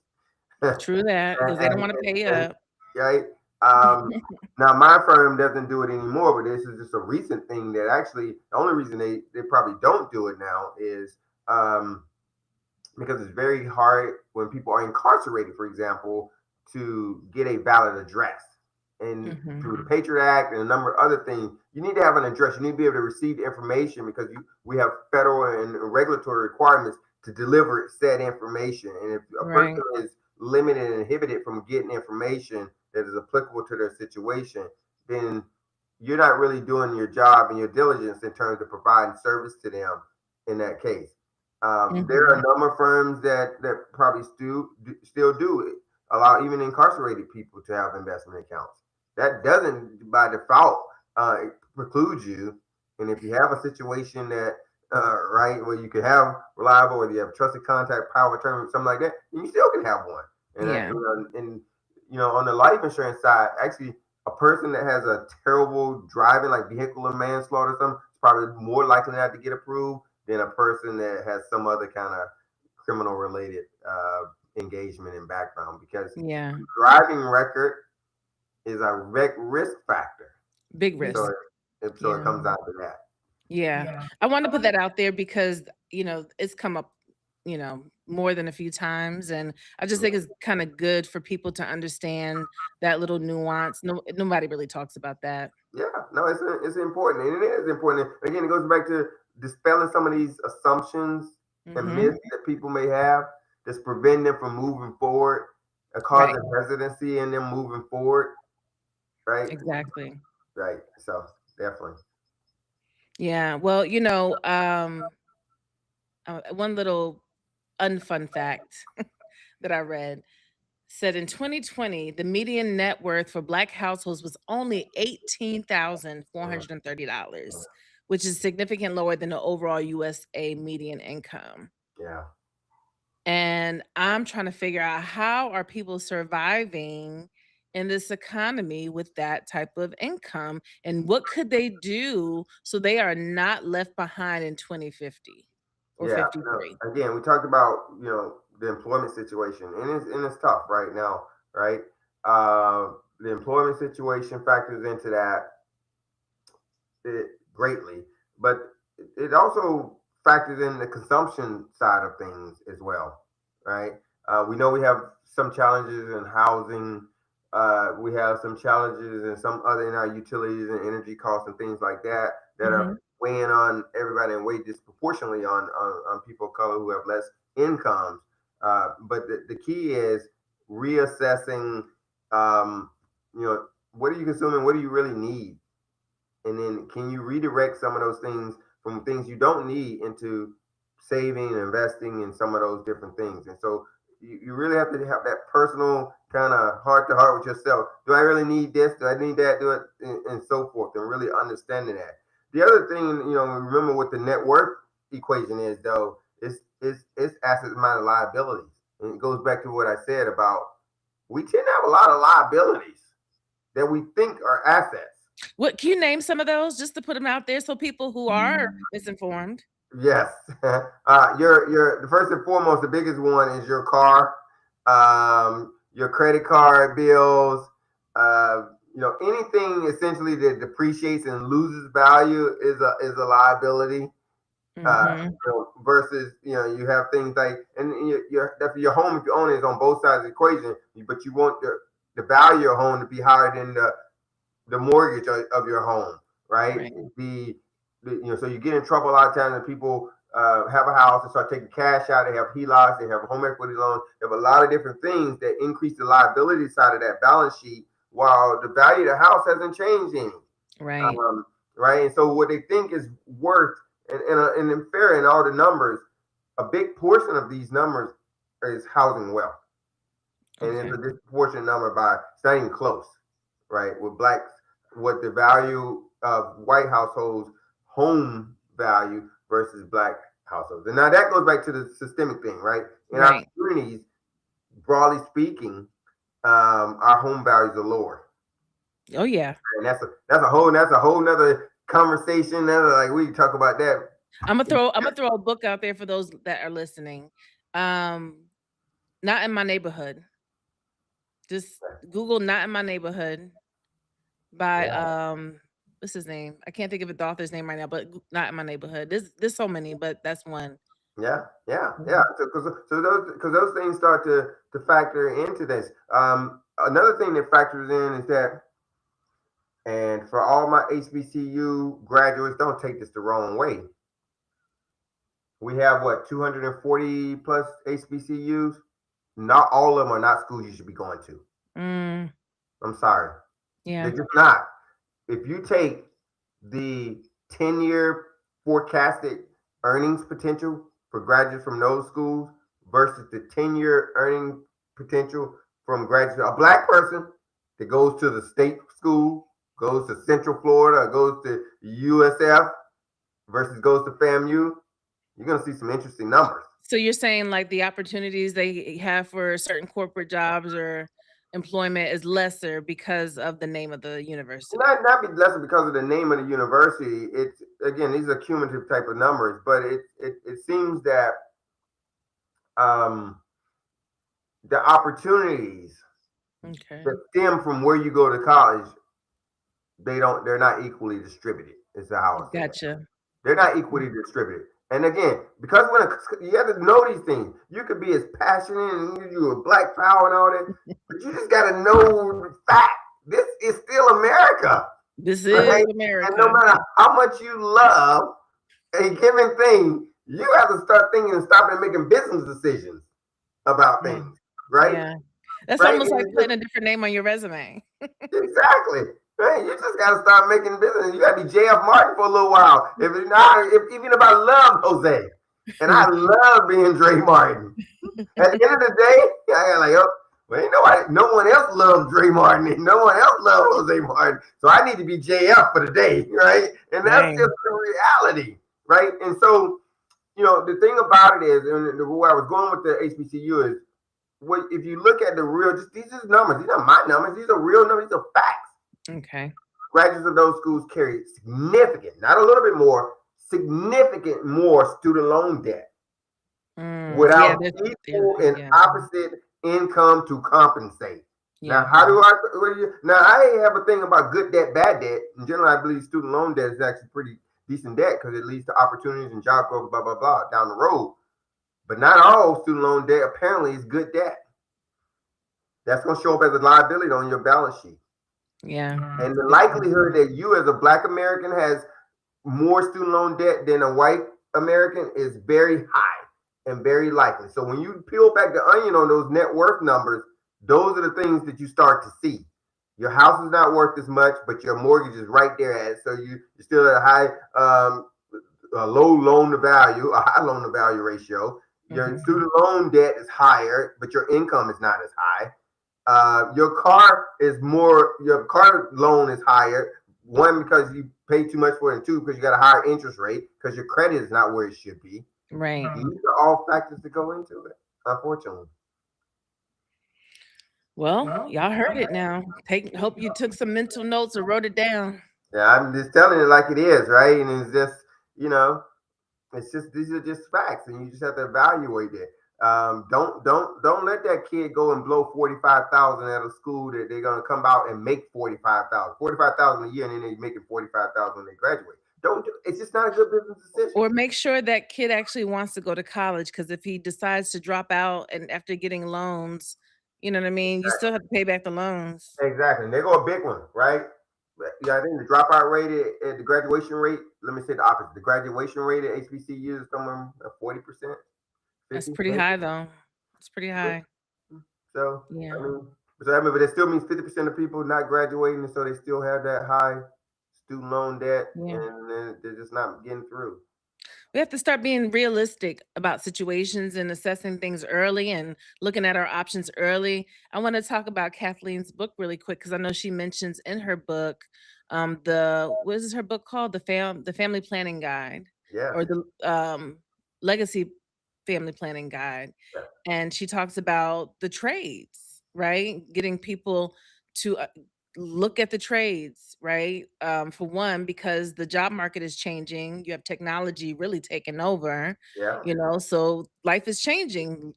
and, True that, because they don't want to pay and up. right. Um, Now my firm doesn't do it anymore, but this is just a recent thing that actually the only reason they probably don't do it now is um, because it's very hard when people are incarcerated, for example, to get a valid address. And Hmm. through the Patriot Act and a number of other things, you need to have an address. You need to be able to receive information because we have federal and regulatory requirements to deliver said information. And if a person Right. is limited and inhibited from getting information that is applicable to their situation, then you're not really doing your job and your diligence in terms of providing service to them in that case. There are Mhm. a number of firms that probably still do allow even incarcerated people to have investment accounts. That doesn't by default preclude you. And if you have a situation that right where you can have reliable, or you have trusted contact, power of attorney, something like that, then you still can have one. And Yeah. on the life insurance side, actually, a person that has a terrible driving, like vehicular manslaughter, or something, is probably more likely not to get approved than a person that has some other kind of criminal related engagement and background, because Yeah. driving record is a risk factor. Big So risk. it Yeah. comes out to that. Yeah. I want to put that out there because, it's come up, more than a few times. And I just think it's kind of good for people to understand that little nuance. Nobody really talks about that. Yeah, no, it's important, and it is important. Again, it goes back to dispelling some of these assumptions and Hmm. myths that people may have that's preventing them from moving forward, Right. causing hesitancy in them moving forward. Right, Exactly. right. So definitely. Yeah. Well, one little unfun fact that I read said in 2020, the median net worth for Black households was only Mm, $18,430, which is significant lower than the overall USA median income. yeah, And I'm trying to figure out how are people surviving in this economy with that type of income, and what could they do so they are not left behind in 2050 or yeah. 53? No, again, we talked about the employment situation, and it's tough right now, right? The employment situation factors into that it greatly, but it also factors in the consumption side of things as well, right? We know we have some challenges in housing. We have some challenges in some other in our utilities and energy costs and things like that that are Mhm. weighing on everybody and weigh disproportionately on people of color who have less incomes. But the key is reassessing. Um, what are you consuming? What do you really need? And then can you redirect some of those things from things you don't need into saving and investing in some of those different things? And so you really have to have that personal kind of heart to heart with yourself. Do I really need this? Do I need that? Do it, and so forth, and really understanding that. The other thing, remember what the net worth equation is, though, is assets minus liabilities, and it goes back to what I said about we tend to have a lot of liabilities that we think are assets. What can you name some of those just to put them out there so people who are misinformed? Yes. Your the first and foremost, the biggest one is your car, your credit card bills, anything essentially that depreciates and loses value is a liability. Mhm. Versus you have things like, and your home, if you own it, is on both sides of the equation, but you want the value of your home to be higher than the mortgage of your home, right? Right. So you get in trouble a lot of times when people have a house and start taking cash out. They have HELOCs, they have home equity loans, they have a lot of different things that increase the liability side of that balance sheet, while the value of the house hasn't changed any. Right. Um, right, and so what they think is worth, and in fair in all the numbers, a big portion of these numbers is housing wealth, and it's Okay. a disproportionate number by it's not even close, right? With blacks, what the value of white households home value versus black households, and now that goes back to the systemic thing, right? In our Right. communities, broadly speaking, our home values are lower, Oh yeah. and that's a whole nother conversation. Like we can talk about that. I'm gonna throw a book out there for those that are listening. Um, Not in My Neighborhood. Just Google Not in My Neighborhood by Yeah. what's his name? I can't think of the author's name right now, but Not in My Neighborhood. There's so many, but that's one. Yeah, yeah, yeah. Mhm. So those things start to factor into this. Another thing that factors in is that, and for all my HBCU graduates, don't take this the wrong way. We have what 240 plus HBCUs. Not all of them are not schools you should be going to. Mm, I'm sorry, they're yeah. just not. if you take the 10-year forecasted earnings potential for graduates from those schools versus the 10-year earning potential from graduates, a black person that goes to the state school, goes to Central Florida, goes to USF versus goes to FAMU, you're going to see some interesting numbers. So you're saying like the opportunities they have for certain corporate jobs or employment is lesser because of the name of the university. Not be lesser because of the name of the university. It's again, these are cumulative type of numbers, but it seems that um, the opportunities Okay. that stem from where you go to college, they're not equally distributed. Is how I say it. Gotcha. They're not equally distributed. And again, because you have to know these things, you could be as passionate and you a black power and all that, but you just got to know the fact. This is still America. This Right? is And America. no matter how much you love a given thing, you have to start thinking and stopping making business decisions about Yeah. things, right? Yeah. That's Right? almost And like putting a different name on your resume. exactly. Right? You just got to start making business. You got to be JF Martin for a little while. Even if I love Jose, and I love being Dre Martin, at the end of the day, I got like, oh, well, ain't nobody, no one else loves Dre Martin, and no one else loves Jose Martin. So I need to be JF for the day, right? And that's Right. just the reality, right? And so, the thing about it is, and where I was going with the HBCU is, if you look at the real, these are numbers. These are my numbers. These are real numbers. These are facts. Okay. Graduates of those schools carry significant, not a little bit more, significant more student loan debt without equal and opposite income to compensate. Now, now I have a thing about good debt, bad debt. In general, I believe student loan debt is actually pretty decent debt because it leads to opportunities and job growth, blah, blah, blah, down the road. But not all student loan debt apparently is good debt. That's going to show up as a liability on your balance sheet. Yeah. And the likelihood that you as a black American has more student loan debt than a white American is very high and very likely. So when you peel back the onion on those net worth numbers, those are the things that you start to see. Your house is not worth as much, but your mortgage is right there at it. So you're still at a high, a low loan to value, a high loan to value ratio. Your student loan debt is higher, but your income is not as high. Your car loan is higher. One, because you pay too much for it, and two, because you got a higher interest rate, because your credit is not where it should be. Right. These are all factors that go into it, unfortunately. Well, y'all heard it now. Hope you took some mental notes or wrote it down. Yeah, I'm just telling it like it is, right? And it's just, these are just facts, and you just have to evaluate it. Don't let that kid go and blow 45,000 at a school that they're gonna come out and make 45,000 a year, and then they're making 45,000 when they graduate. Don't do it's just not a good business decision. Or make sure that kid actually wants to go to college, because if he decides to drop out and after getting loans, you know what I mean, you still have to pay back the loans. Exactly. And they go a big one, right? Yeah, I think the dropout rate at the graduation rate, let me say the opposite. The graduation rate at HBCU is somewhere 40%. That's pretty high, though. It's pretty high. So, Yeah. but that still means 50% of people not graduating, and so they still have that high student loan debt, and they're just not getting through. We have to start being realistic about situations and assessing things early and looking at our options early. I want to talk about Kathleen's book really quick, because I know she mentions in her book, what is her book called? The Family Planning Guide, or the Legacy Family Planning Guide. Yeah. And she talks about the trades, right? Getting people to look at the trades, right? For one, because the job market is changing. You have technology really taking over, Yeah. So life is changing.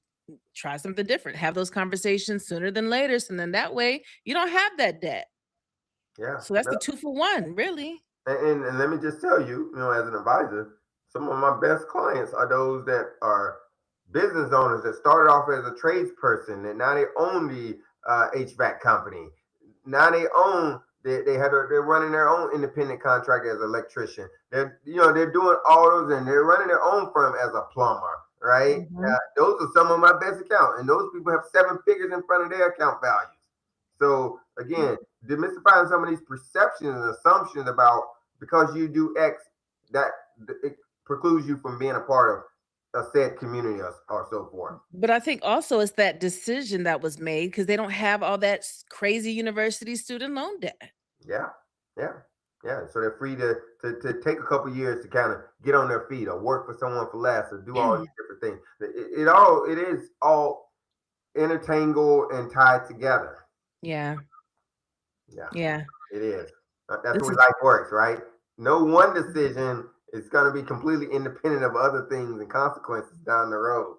Try something different. Have those conversations sooner than later. So then that way you don't have that debt. Yeah. So that's the 2 for 1, really. And let me just tell you, as an advisor, some of my best clients are those that are business owners that started off as a tradesperson, and now they own the HVAC company. Now they're running their own independent contract as an electrician. They're doing autos, and they're running their own firm as a plumber, right? Those are some of my best accounts, and those people have 7 figures in front of their account values. So again, demystifying some of these perceptions and assumptions about because you do X, that it precludes you from being a part of a said community or so forth. But I think also it's that decision that was made because they don't have all that crazy university student loan debt. Yeah, yeah, yeah. So they're free to take a couple years to kind of get on their feet or work for someone for less or do all these different things. It is all intertangled and tied together. Yeah. Yeah, Yeah. it is. That's the This way is life works, right? No one decision is going to be completely independent of other things and consequences down the road.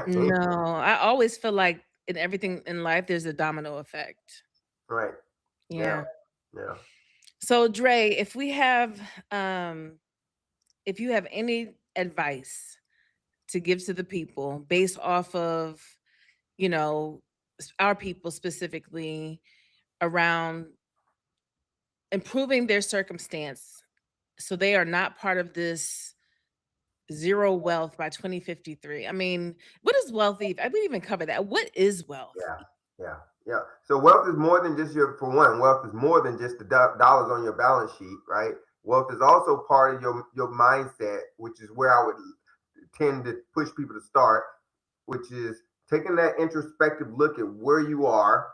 no, I always feel like in everything in life, there's a domino effect. Right. Yeah. Yeah. Yeah. So Dre, um, if you have any advice to give to the people based off of, you know, our people specifically around improving their circumstance so they are not part of this zero wealth by 2053. I mean, what is wealthy? I didn't even cover that. What is wealth? Yeah, yeah, yeah. So wealth is more than just for one, wealth is more than just the dollars on your balance sheet, right? Wealth is also part of your mindset, which is where I would tend to push people to start, which is taking that introspective look at where you are,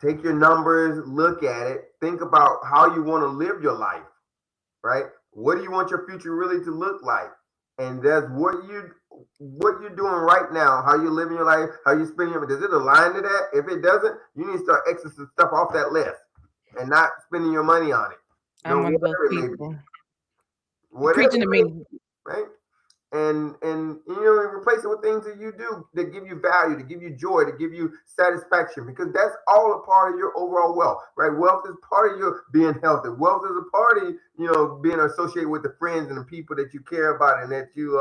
take your numbers, look at it, think about how you want to live your life, right? What do you want your future really to look like? And that's what you're doing right now, how you're living your life, how you spending your, does it align to that? If it doesn't, you need to start exiting stuff off that list and not spending your money on it. I'm one of those Whatever it may be. people. You're Whatever preaching to it may me. be, right? And you know, replace it with things that you do that give you value, to give you joy, to give you satisfaction, because that's all a part of your overall wealth, right? Wealth is part of your being healthy. Wealth is a part of, you know, being associated with the friends and the people that you care about and that you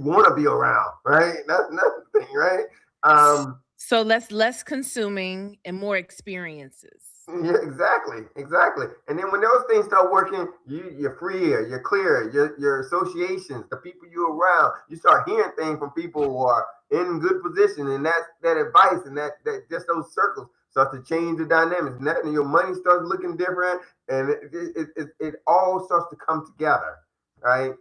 want to be around, right? That's another thing, right? So less consuming and more experiences. Yeah, exactly, exactly. And then when those things start working, you're freer, you're clearer, your associations, the people you're around, you start hearing things from people who are in good position, and that advice and that just those circles start to change the dynamics, and your money starts looking different, and it all starts to come together, right?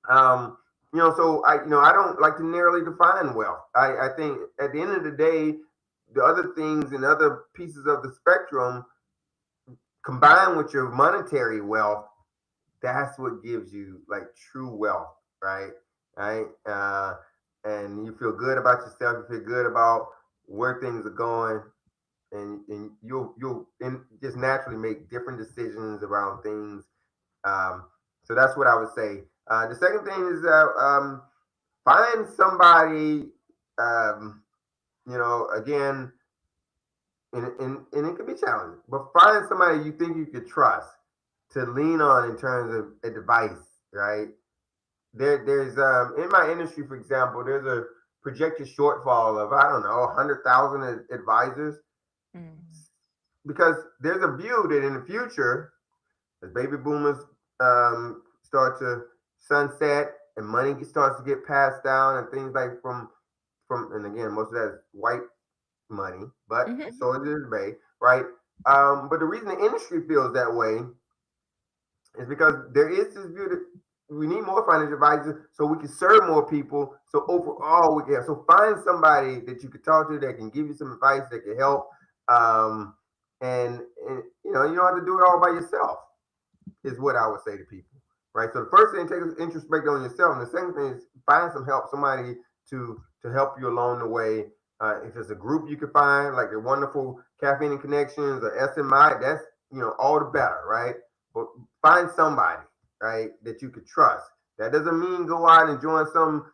So I don't like to narrowly define wealth. I think at the end of the day, the other things and other pieces of the spectrum combined with your monetary wealth, that's what gives you like true wealth, right? Right. And you feel good about yourself. You feel good about where things are going, and you'll just naturally make different decisions around things. Um, so that's what I would say. The second thing is find somebody. Um, again, and it can be challenging, but find somebody you think you could trust to lean on in terms of advice, right? There's in my industry, for example, there's a projected shortfall of, I don't know, 100,000 advisors, Mm. because there's a view that in the future, as baby boomers start to sunset and money starts to get passed down and things like from and again, most of that is white money, but Hmm. so it is Bay, right? But the reason the industry feels that way is because there is this view that we need more financial advisors so we can serve more people. So overall, we can. So find somebody that you can talk to that can give you some advice that can help. Um, and you don't have to do it all by yourself. Is what I would say to people, right? So the first thing, take an introspect on yourself, and the second thing is find some help, somebody to help you along the way. If it's a group you can find, like the wonderful Caffeine and Connections or SMI, that's all the better, right? But find somebody, right, that you could trust. That doesn't mean go out and join some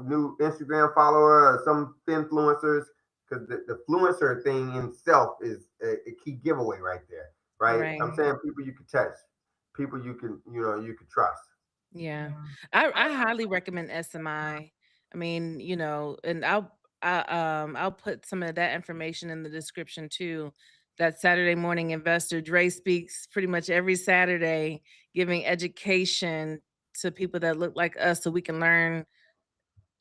new Instagram follower or some influencers, because the influencer thing in itself is a key giveaway right there, right? I'm Right. saying people you can touch, people you can trust. Yeah. I highly recommend SMI. I mean, and I'll put some of that information in the description too. That Saturday Morning Investor, Dre speaks pretty much every Saturday, giving education to people that look like us so we can learn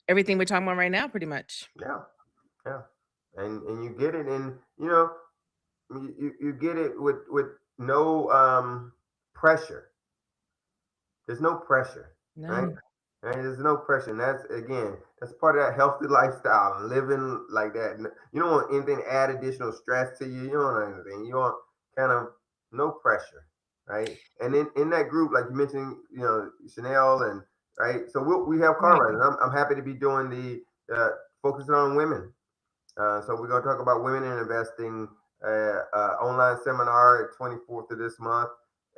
everything we're talking about right now, pretty much. Yeah, yeah, and you get it, and you get it with no pressure. There's no pressure, right? No. Right? There's no pressure, and that's part of that healthy lifestyle and living like that. You don't want anything to add additional stress to you. You don't want anything. You want kind of no pressure, right? And then in that group, like you mentioned, Chanel and right. So we have car Right. riding. I'm happy to be doing the focusing on women. So we're going to talk about women in investing. Online seminar at 24th of this month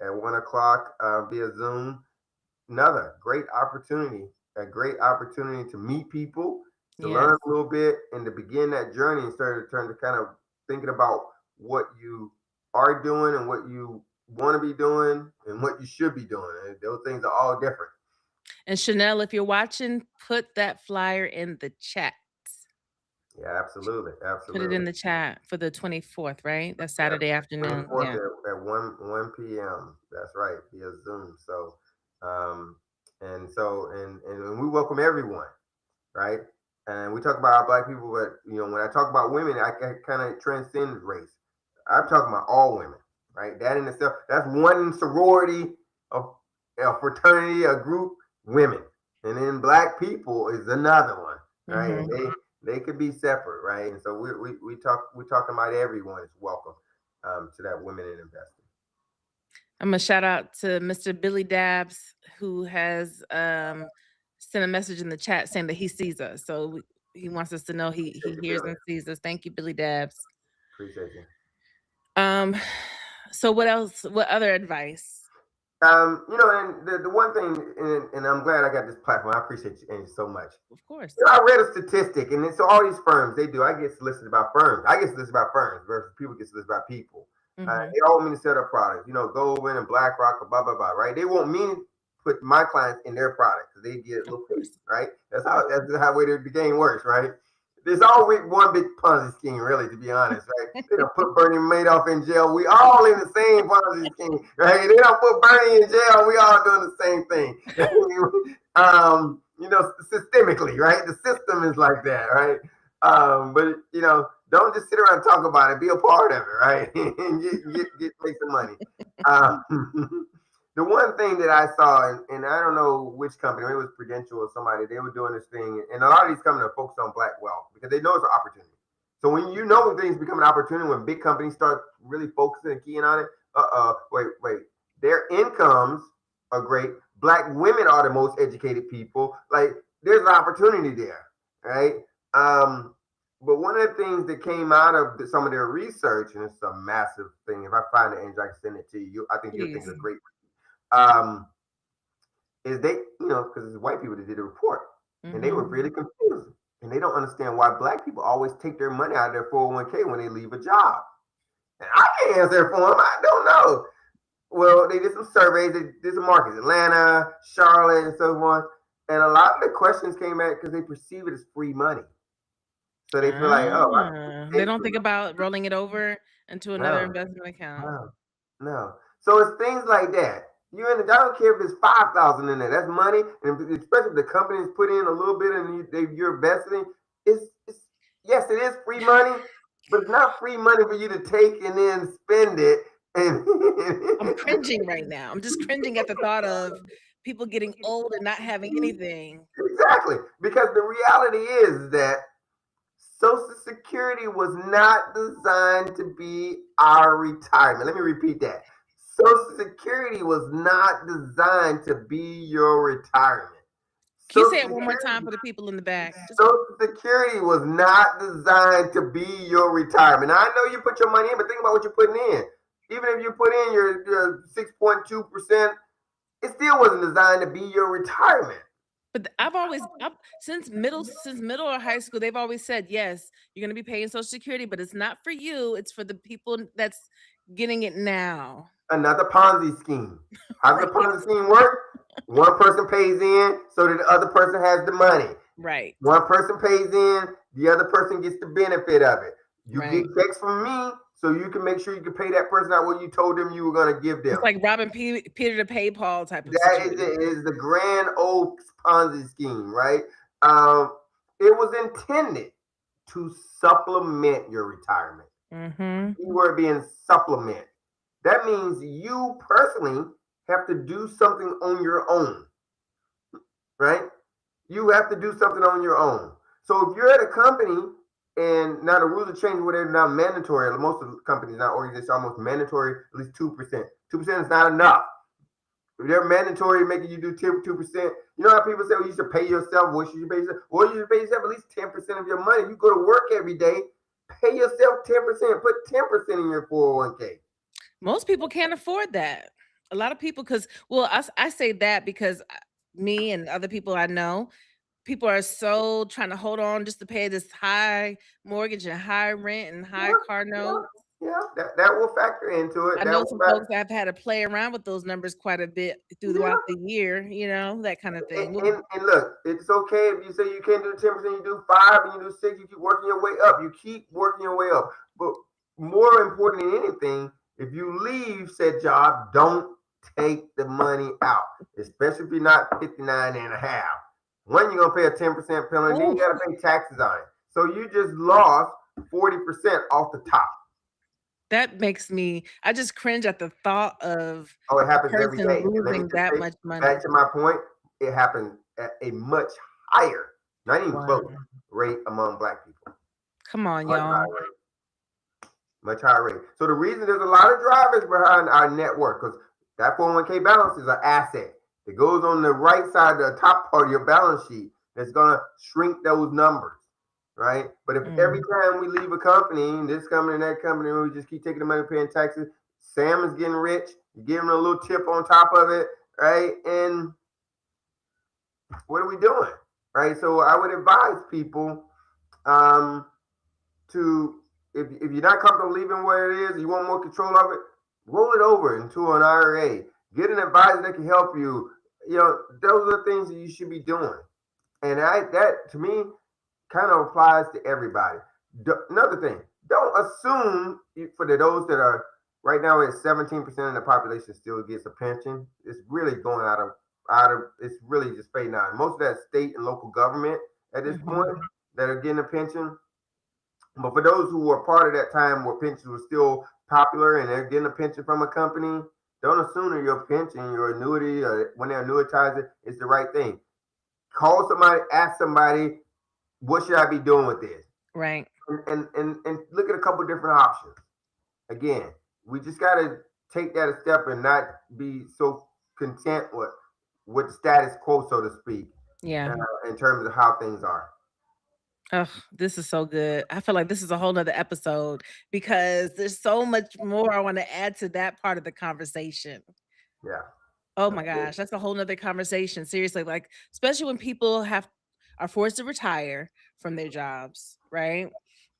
at 1 o'clock via Zoom. Another a great opportunity to meet people, to Yes. learn a little bit, and to begin that journey and start to turn to kind of thinking about what you are doing and what you want to be doing and what you should be doing. And those things are all different. And Chanel, if you're watching, put that flyer in the chat. Yeah, absolutely, Put it absolutely. in the chat for the 24th, right? That's Yeah, Saturday afternoon. 24th Yeah. at 1 p.m. That's right, via Zoom. So, um, and we welcome everyone, right? And we talk about our black people, but when I talk about women, I kind of transcend race. I'm talking about all women, right? That in itself, that's one sorority, a fraternity, a group, women, and then black people is another one, right? And they could be separate, right? And so we're talking about everyone is welcome to that women in investing. I'm gonna shout out to Mr. Billy Dabbs, who has sent a message in the chat saying that he sees us. So he wants us to know he Appreciate you, hears Billy. and sees us. Thank you, Billy Dabbs. Appreciate you. So what else? What other advice? And the one thing, and I'm glad I got this platform. I appreciate you, Angie, so much. Of course. I read a statistic, and so all these firms they do. I get solicited about firms. I get solicited about firms versus people get solicited about people. They all want me to sell their products. Goldman and BlackRock, or blah blah blah. Right? They want me to put my clients in their products because they get a little fee. Right? That's how the game works. Right? There's always one big Ponzi scheme, really, to be honest, right? They don't put Bernie Madoff in jail. We all in the same Ponzi scheme, right? They don't put Bernie in jail. We all doing the same thing. Systemically, right? The system is like that, right? But don't just sit around and talk about it. Be a part of it, right? And make some money. The one thing that I saw, and I don't know which company, maybe it was Prudential or somebody, they were doing this thing, and a lot of these companies are focused on black wealth because they know it's an opportunity. So when things become an opportunity, when big companies start really focusing and keying on it, wait, their incomes are great. Black women are the most educated people. Like there's an opportunity there, right? But one of the things that came out of some of their research, and it's a massive thing. If I find it, Angel, I can send it to you. I think you'll think it's a great. Is they, because it's white people that did the report, and they were really confused, and they don't understand why black people always take their money out of their 401k when they leave a job. And I can't answer for them. I don't know. Well, they did some surveys. They did some markets, Atlanta, Charlotte, and so on. And a lot of the questions came back because they perceive it as free money. So they feel like, they don't think about rolling it over into another investment account. No. So it's things like that. I don't care if it's 5,000 in there. That's money, and especially if the company's put in a little bit and you're investing. Yes, it is free money, but it's not free money for you to take and then spend it. And I'm cringing right now. I'm just cringing at the thought of people getting old and not having anything. Exactly, because the reality is that Social Security was not designed to be our retirement. Let me repeat that. Social Security was not designed to be your retirement. Can you say it one more time for the people in the back? Social Security was not designed to be your retirement. Now, I know you put your money in, but think about what you're putting in. Even if you put in your 6.2%, it still wasn't designed to be your retirement. But since middle or high school, they've always said, yes, you're going to be paying Social Security, but it's not for you. It's for the people that's getting it now. Another Ponzi scheme. How does the Ponzi scheme work? One person pays in so that the other person has the money. Right. One person pays in, the other person gets the benefit of it. You get checks from me so you can make sure you can pay that person out what you told them you were going to give them. It's like robbing Peter to pay Paul type of that situation. is the grand old Ponzi scheme, right? It was intended to supplement your retirement. Mm-hmm. Keyword being supplement. That means you personally have to do something on your own, right? You have to do something on your own. So if you're at a company and now the rules are changing where they're now mandatory, most of the companies now organizations are almost mandatory, at least 2%. 2% is not enough. If they're mandatory making you do 2%, you know how people say, well, you should pay yourself. What should you pay yourself? Well, you should pay yourself at least 10% of your money. You go to work every day, pay yourself 10%, put 10% in your 401k. Most people can't afford that. A lot of people, because, well, I say that because me and other people I know, people are so trying to hold on just to pay this high mortgage and high rent and Yeah, high car yeah, note. yeah. That will factor into it. I That know will some factor. folks that have had to play around with those numbers quite a bit throughout Yeah. the year, that kind of And, thing. and, and look, it's okay if you say you can't do 10%, you do 5 and you do 6, you keep working your way up. You keep working your way up. But more important than anything, if you leave said job, don't take the money out, especially if you're not 59 and a half. One, you're gonna pay a 10% penalty, then you Oh, gotta pay taxes on it. So you just lost 40% off the top. that makes me, I just cringe at the thought of Oh, it a happens every person day. And let me losing just that say, much back money. to my point, it happens at a much higher, not even Wow. close, rate among black people. Come on, Much y'all. higher rate. Much higher rate. So the reason there's a lot of drivers behind our network, because that 401k balance is an asset. It goes on the right side, the top part of your balance sheet. That's gonna shrink those numbers, right? But if every Mm. time we leave a company, this company and that company, we just keep taking the money, paying taxes, Sam is getting rich. You give him a little tip on top of it, right? And what are we doing, right? So I would advise people um, to, if you're not comfortable leaving where it is, you want more control of it, roll it over into an IRA. Get an advisor that can help you. You know, those are things that you should be doing. And that to me kind of applies to everybody. Another thing, don't assume for those that are right now at 17% of the population still gets a pension. It's really going out of it's really just fading out. Most of that state and local government at this Mhm. point that are getting a pension. But for those who were part of that time where pensions were still popular and they're getting a pension from a company, don't assume that your pension, your annuity, or when they annuitize it, is the right thing. Call somebody, ask somebody, what should I be doing with this? Right. And look at a couple different options. Again, we just got to take that a step and not be so content with the status quo, so to speak, Yeah. in terms of how things are. Oh, this is so good. I feel like this is a whole nother episode because there's so much more I want to add to that part of the conversation. Yeah. Oh my gosh, that's a whole nother conversation. Seriously, like especially when people are forced to retire from their jobs, right?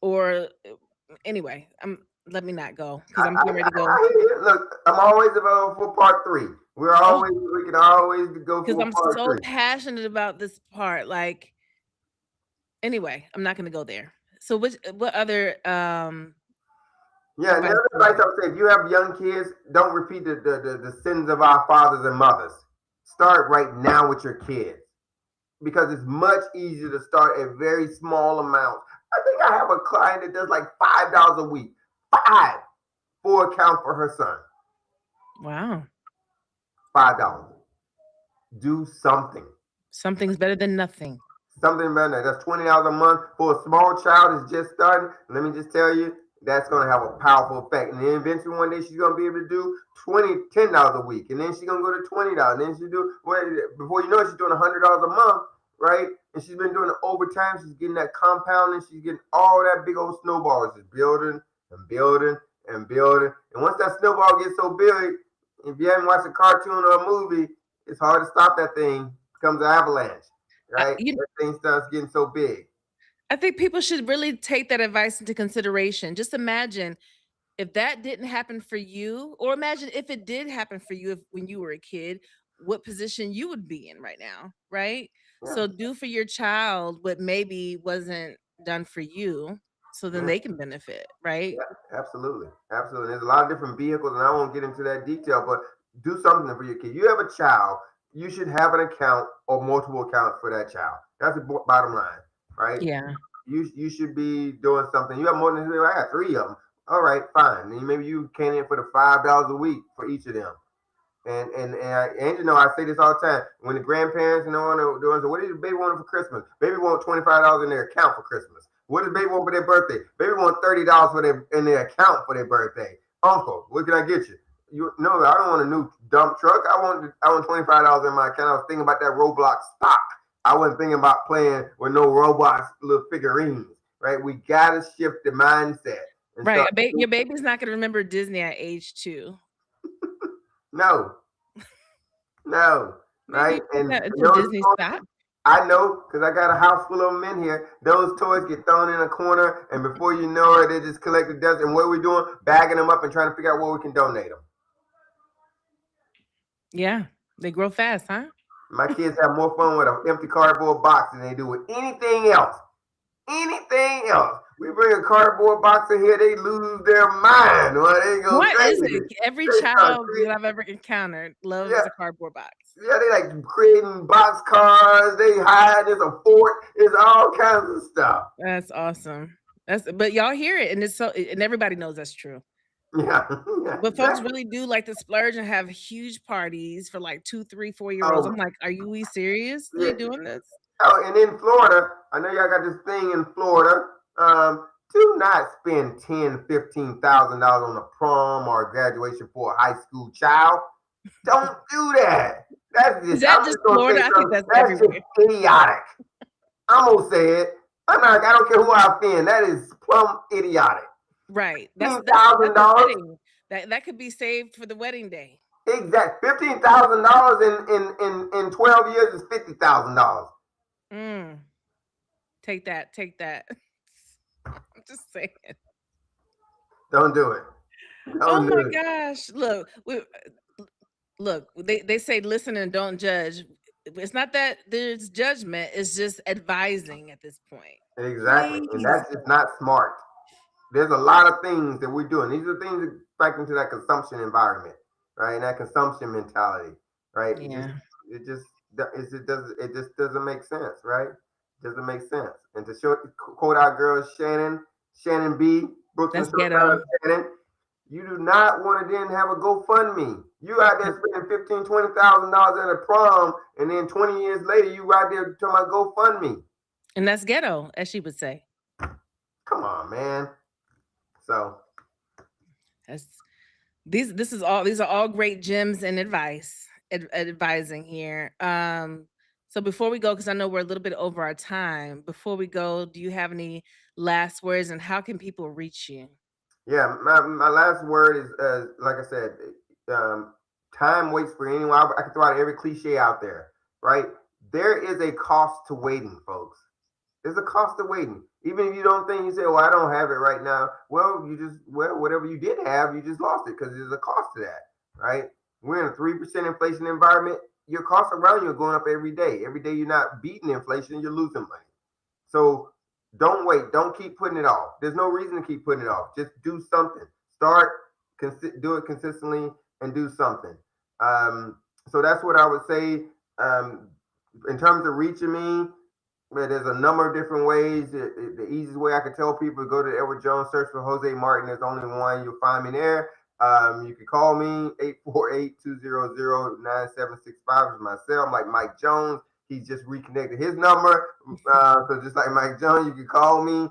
Or anyway, let me not go because I'm getting ready to go. I hear you. Look, I'm always available for part three. Oh, We can always go because for I'm part so three. passionate about this part. Like, anyway, I'm not gonna go there. So what other Yeah, and the advice other do you advice I have? would say, if you have young kids, don't repeat the sins of our fathers and mothers. Start right now with your kids because it's much easier to start at very small amounts. I think I have a client that does like $5 a week, five for account for her son. Wow. $5. Do something. Something's better than nothing. Something about that. That's $20 a month for a small child that's just starting. Let me just tell you, that's gonna have a powerful effect. And then eventually one day she's gonna be able to do $10 a week. And then she's gonna go to $20. And then she do well, before you know it, she's doing $100 a month, right? And she's been doing it over time. She's getting that compounding, she's getting all that big old snowball. It's just building and building and building. And once that snowball gets so big, if you haven't watched a cartoon or a movie, it's hard to stop that thing. It becomes an avalanche, I, right? you That thing starts getting so big. I think people should really take that advice into consideration. Just imagine if that didn't happen for you, or imagine if it did happen for you when you were a kid, what position you would be in right now, right? Yeah, So do for your child what maybe wasn't done for you so then yeah, they can benefit, right? yeah, absolutely, absolutely. There's a lot of different vehicles, and I won't get into that detail, but do something for your kid. You have a child, you should have an account or multiple accounts for that child. That's the bottom line, right? Yeah. You should be doing something. You have more than three. I got three of them. All right, fine. Then maybe you can in for the $5 a week for each of them. And you know, I say this all the time. When the grandparents, you know, are doing, so what did the baby want for Christmas? Baby want $25 in their account for Christmas. What does baby want for their birthday? Baby want $30 for their in their account for their birthday. Uncle, what can I get you? You no, I don't want a new dump truck. I want $25 in my account. I was thinking about that Roblox stock. I wasn't thinking about playing with no Roblox little figurines. Right? We gotta shift the mindset and Right. start. Your baby's not going to remember Disney at age 2. No, no, Maybe right? put And that into those Disney toys, stock. I know because I got a house full of them in here. Those toys get thrown in a corner, and before you know it, they just collect the dust. And what are we doing? Bagging them up and trying to figure out where we can donate them. Yeah. They grow fast, huh? My kids have more fun with an empty cardboard box than they do with anything else. Anything else. We bring a cardboard box in here, they lose their mind. Or they go What is crazy. it? Every They start child that I've ever encountered loves yeah, a cardboard box. yeah, they like creating box cars. They hide. There's a fort. It's all kinds of stuff. That's awesome. But y'all hear it, and and everybody knows that's true. Yeah, yeah, But folks exactly. really do like to splurge and have huge parties for like 2, 3, 4-year-olds. Oh, I'm like, are we yeah. seriously doing this? Oh, and in Florida, I know y'all got this thing in Florida. Do not spend $10,000, $15,000 on a prom or a graduation for a high school child. Don't do that. That's Is just. that I'm just just gonna say Florida? I think something. that's That's just everywhere. idiotic. I'm gonna say it. I'm not. I don't care who I offend. That is plumb idiotic. Right. That's Fifteen that's thousand that's a dollars. wedding. That could be saved for the wedding day. Exact. $15,000 in 12 years is $50,000. Mm. Take that. Take that. I'm just saying. Don't do it. Oh Don't do my it. gosh. Look, they say listen and don't judge. It's not that there's judgment, it's just advising at this point. Exactly. And Please. that's just not smart. There's a lot of things that we're doing. These are things that back into that consumption environment, right? And that consumption mentality, right? Yeah. It just it just doesn't make sense, right? Doesn't make sense. And to show quote our girl Shannon B. Brooklyn That's Showtime ghetto. Shannon, you do not want to then have a GoFundMe. You out there spending $15,000, $20,000 at a prom, and then 20 years later you out there talking about GoFundMe. And that's ghetto, as she would say. Come on, man. So That's these are all great gems and advising here. So before we go, because I know we're a little bit over our time, before we go, do you have any last words and how can people reach you? yeah, my last word is like I said, um, time waits for anyone. I can throw out every cliche out there, right? There is a cost to waiting, folks. There's a cost to waiting. Even if you don't think, you say, "Well, I don't have it right now." Well, whatever you did have, you just lost it because there's a cost to that, right? We're in a 3% inflation environment. Your costs around you are going up every day. Every day you're not beating inflation, you're losing money. So don't wait. Don't keep putting it off. There's no reason to keep putting it off. Just do something. Start, do it consistently, and do something. So that's what I would say. In terms of reaching me, there's a number of different ways. The easiest way I could tell people, go to Edward Jones, search for Jose Martin. There's only one. You'll find me there. You can call me 848-200-9765 is my cell. I'm like Mike Jones. He's just reconnected his number. So just like Mike Jones, you can call me.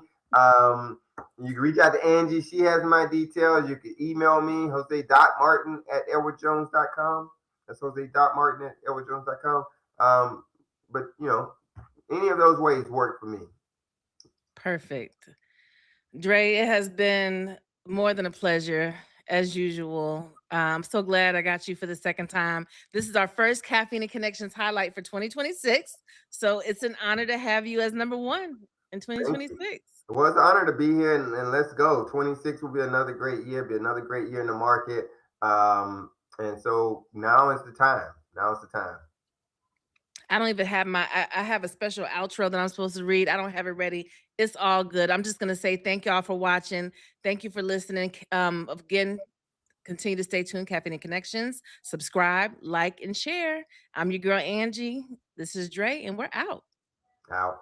You can reach out to Angie. She has my details. You can email me, Jose.Martin@edwardjones.com. That's Jose.Martin@edwardjones.com. But any of those ways work for me. Perfect. Dre, it has been more than a pleasure, as usual. I'm so glad I got you for the second time. This is our first Caffeine and Connections highlight for 2026. So it's an honor to have you as number one in Thank you. 2026. It was an honor to be here, and let's go. 26 will be another great year, be another great year in the market. And so now is the time. Now is the time. I don't even have I have a special outro that I'm supposed to read. I don't have it ready. It's all good. I'm just gonna say thank y'all for watching. Thank you for listening. Again, continue to stay tuned. Caffeine and Connections. Subscribe, like, and share. I'm your girl Angie. This is Dre, and we're out. Out.